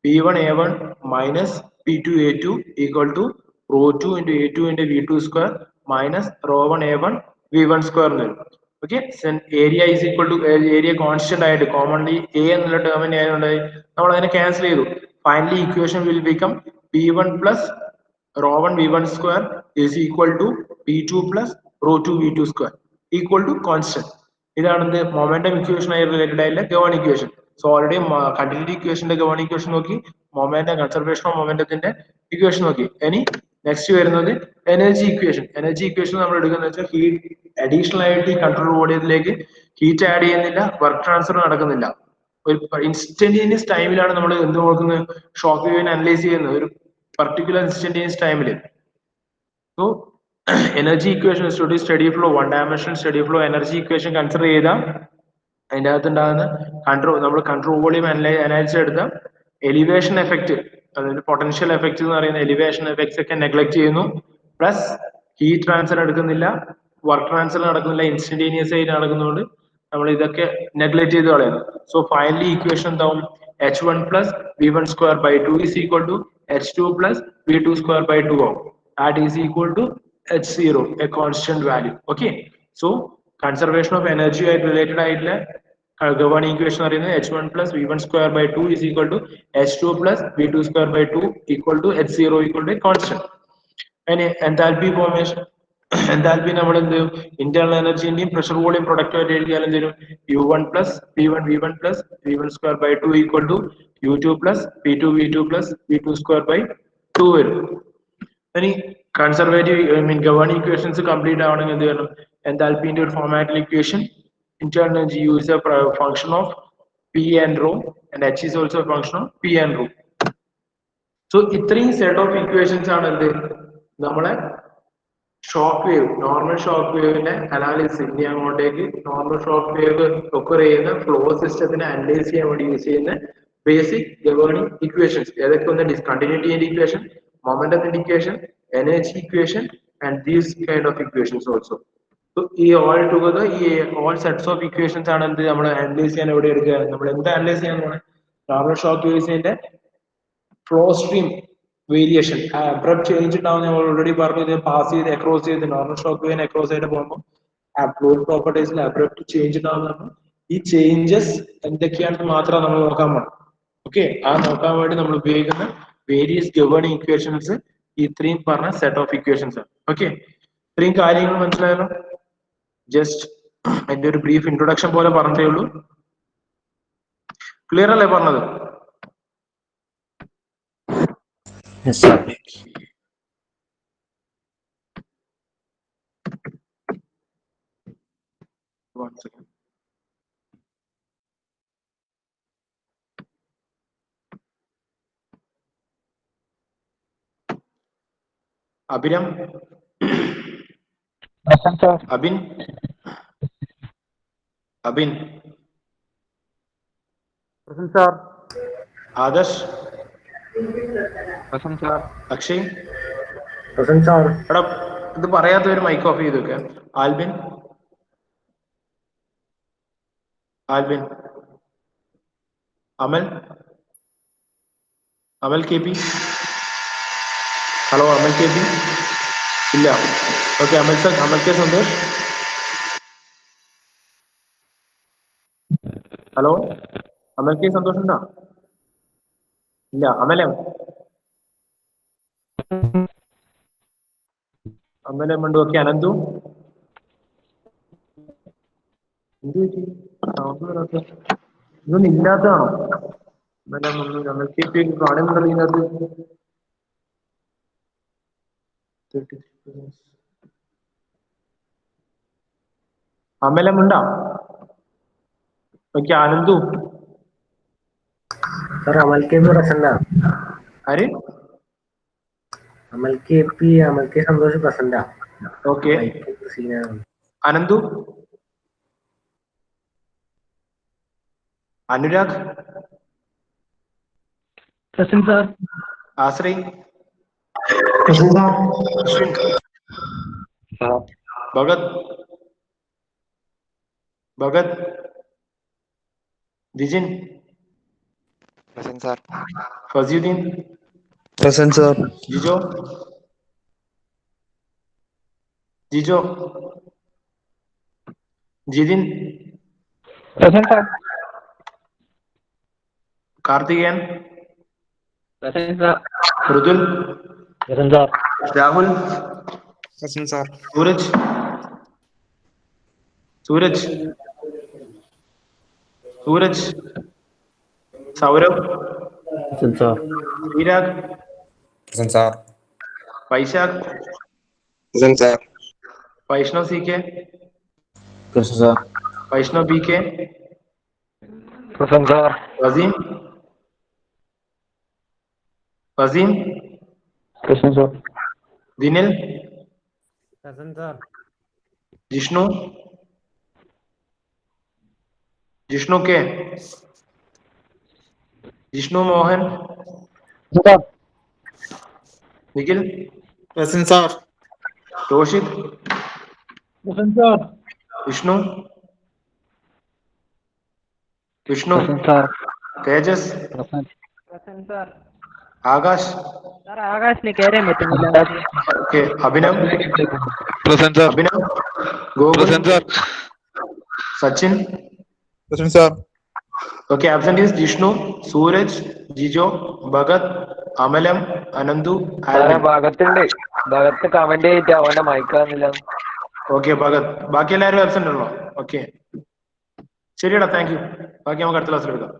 P1 A1 minus P2 A2 equal to rho 2 into A2 into V2 square minus rho 1 A1 V1 square എന്ന് വരും. Okay, area is equal to area constant ആയിട്ട് commonly A എന്നുള്ള ടേമിനെ ആയതുകൊണ്ടായി നമ്മൾ അതിനെ ക്യാൻസൽ ചെയ്തു. Finally, equation will become P1 plus rho 1 V1 square is equal to P2 plus rho 2 V2 square equal to constant. ഇതാണ് momentum equation ആയി related ആയിട്ടുള്ള governing equation. So already continuity ഇക്വേഷന്റെ governing equation നോക്കി, momentum conservation of മൊമെന്റത്തിന്റെ equation നോക്കി. ഇനി next വരുന്നത് energy equation. Energy equation നമ്മൾ എടുക്കുന്നത് വെച്ചാൽ ഹീറ്റ് അഡീഷണൽ ആയിട്ട് ഈ കൺട്രോൾ ബോഡിയിലേക്ക് ഹീറ്റ് ആഡ് ചെയ്യുന്നില്ല, വർക്ക് ട്രാൻസ്ഫർ നടക്കുന്നില്ല. ഒരു ഇൻസ്റ്റന്റേനിയസ് ടൈമിലാണ് നമ്മൾ എന്ത് നോക്കുന്നത്, ഷോക്ക് വേവിനെ അനലൈസ് ചെയ്യുന്നത് ഒരു പർട്ടിക്കുലർ ഇൻസ്റ്റന്റേനിയസ് ടൈമിൽ. So energy equation study flow, one dimensional study flow energy equation consider ചെയ്ത അതിൻ്റെ അകത്ത് ഉണ്ടാകുന്ന നമ്മൾ കൺട്രോൾ വോളിയം അനാലിസിസ് എടുത്ത എലിവേഷൻ എഫക്ട്, അതായത് പൊട്ടൻഷ്യൽ എഫക്ട് എന്ന് പറയുന്ന എലിവേഷൻ എഫക്ട്സ് ഒക്കെ നെഗ്ലക്ട് ചെയ്യുന്നു. പ്ലസ് ഹീറ്റ് ട്രാൻസ്ഫർ എടുക്കുന്നില്ല, വർക്ക് ട്രാൻസ്ഫർ നടക്കുന്നില്ല, ഇൻസ്റ്റന്റേനിയസ് ആയിട്ട് നടക്കുന്നതുകൊണ്ട് നമ്മൾ ഇതൊക്കെ നെഗ്ലക്ട് ചെയ്ത് കളയുന്നു. സോ ഫൈനലി ഇക്വേഷൻ എന്താവും, h1 plus v1 square by 2 is equal to h2 plus v2 square by 2 ആവും. That is equal to h0, a constant value. Okay, so conservation of energy ആയിട്ട് related ആയിട്ടുള്ള governing equation പറയുന്നത് h1 plus v1 square by 2 is equal to h2 plus v2 square by 2 equal to h0 equal to a constant. And enthalpy formation, enthalpy നമ്മൾ എന്ത് internal എനർജിന്റെയും pressure volume product ആയിട്ട് എഴുതിയാൽ എന്ത് വരും, u1 plus p1 v1 plus v1 square by 2 equal to u2 plus p2 v2 plus v2 square by 2 വരും. ഇനി conservative governing equations complete ആവണമെങ്കിൽ എന്ത് ചെയ്യണം, എൻതാൽപിന്റെ ഒരു ഫോർമാറ്റിൽ equation, internal energy U is a function of P and rho and H is also function of P and rho. So ഇത്രയും set of equations ആണ് എന്ത് നമ്മളെ ഷോക്ക് വേവ്, നോർമൽ ഷോക്ക് വേവിന്റെ അനാലിസിസ് ഇനി അങ്ങോട്ടേക്ക് നോർമൽ ഷോക്ക് വേവ് ഒക്കർ ചെയ്യുന്ന flow സിസ്റ്റത്തിനെ analyse ചെയ്യാൻ വേണ്ടി യൂസ് ചെയ്യുന്ന ബേസിക് ഗവേണിംഗ് ഇക്വേഷൻസ് ഏതൊക്കെ ഒന്ന് ഡിസ്കണ്ടിന്യൂറ്റി ഇക്വേഷൻ, മൊമെന്റത്തിന്റെ equation, energy equation and these kind of equations also. ഈ ഓൾ ടുഗദർ ഈ ഓൾ സെറ്റ്സ് ഓഫ് ഇക്വേഷൻസ് ആണ് എന്ത് നമ്മൾ അനലൈസ് ചെയ്യാൻ എവിടെ എടുക്കുക. നമ്മൾ എന്താ അനലൈസ് ചെയ്യാൻ പോണേ? നോർമൽ ഷോക്ക് വേവ്സിന്റെ flow stream variation, abrupt change ഉണ്ടാവും. നമ്മൾ ഓൾറെഡി പറഞ്ഞു, ഇത് പാസ് ചെയ്ത് അക്രോസ് ചെയ്ത് നോർമൽ ഷോക്ക് വേവിന് അക്രോസ് ചെയ്ത് പോകുമ്പോൾ ഫ്ലൂയിഡ് പ്രോപ്പർട്ടീസിൽ അബ്രപ്റ്റ് ചേഞ്ച് ഉണ്ടാവുന്ന ഈ ചേഞ്ചസ് എന്തൊക്കെയാണെന്ന് മാത്രം നമ്മൾ നോക്കാൻ പോകണം. ഓക്കെ, ആ നോക്കാൻ വേണ്ടി നമ്മൾ ഉപയോഗിക്കുന്ന വേരിയസ് ഗവേണിംഗ് ഇക്വേഷൻസ് ഇത്രയും പറഞ്ഞ സെറ്റ് ഓഫ് ഇക്വേഷൻസ് ആണ്. ഓക്കെ, ഇത്രയും കാര്യങ്ങൾ മനസ്സിലായല്ലോ. ജസ്റ്റ് അതിന്റെ ഒരു ബ്രീഫ് ഇൻട്രൊഡക്ഷൻ പോലെ പറഞ്ഞേ ഉള്ളൂ. ക്ലിയർ അല്ലേ പറഞ്ഞത്? Yes, sir. One second. അഭിരം, Abin, Abin, Adarsh, Akshay, എടാ ഇത് പറയാത്തവര് മൈക്ക് ഓഫ് ചെയ്ത് വെക്കാം. ആൽബിൻ, ആൽബിൻ, അമൽ, അമൽ കെ പി. ഹലോ, അമൽ കെ പി ഇല്ല. ഓക്കെ, അമൽ sir, Amal K Santhosh. Hello, അമൽ കെ സന്തോഷ് ഉണ്ടോ? ഇല്ല. അമലം, അമലം ഉണ്ട്. ഓക്കെ, അനന്തു. എന്ത് പറ്റി? ഇതൊന്നും ഇല്ലാത്തതാണോ? അമലം ഒന്നും അമൽ കെ പി കാണുന്നുണ്ടല്ലോ ഇതിനകത്ത്. അമലമുണ്ടാ? Okay, Ananthu. Sir Amal K P present. ആര്? Amal K P, Amal K Santhosh present. Okay, Ananthu, Anurag, present sir. Ashray, present sir. Ashwin, Bhagat, Bhagat, Dijin, present sir. Fasiyuddin, present sir. Jijo, Jijo, Jithin, present sir. Karthikeyan, present sir. Mridul, present sir. Rahul, present sir. Sooraj, Sooraj, Sooraj, Saurav, present sir. Sreerag, present sir. Vaishakh, present sir. Vaishnav C K, Yes, sir. Vaishnav B K, present sir. Waseem, Waseem, present sir. Dinil, present sir. Jishnu, Jishnu K, Jishnu Mohan, Nikhil, present sir. Roshith, present sir. Vishnu, Vishnu, present sir. Thejas, present sir. Akash. Sir ആകാശിനെ കയറാൻ പറ്റുന്നില്ല. Okay, Abhinav, present sir. Abhinav, Gokul, present sir. Sachin. Present sir. Okay, absent is Jishnu, Sooraj, Jijo, Bhagat, അമലം, അനന്തു, ആൽവിൻ. ഭാഗത്തുണ്ട്. ഭാഗത്ത് comment ചെയ്തിട്ട് അവന്റെ മയക്കാന്നില്ല. Okay, Bhagat. ബാക്കി എല്ലാവരും ആബ്സെന്റ് ഉള്ളോ? ഓക്കെ, ശരിയടാ, താങ്ക് യു. ബാക്കി നമുക്ക് അടുത്ത ക്ലാസ്സിൽ എടുക്കാം.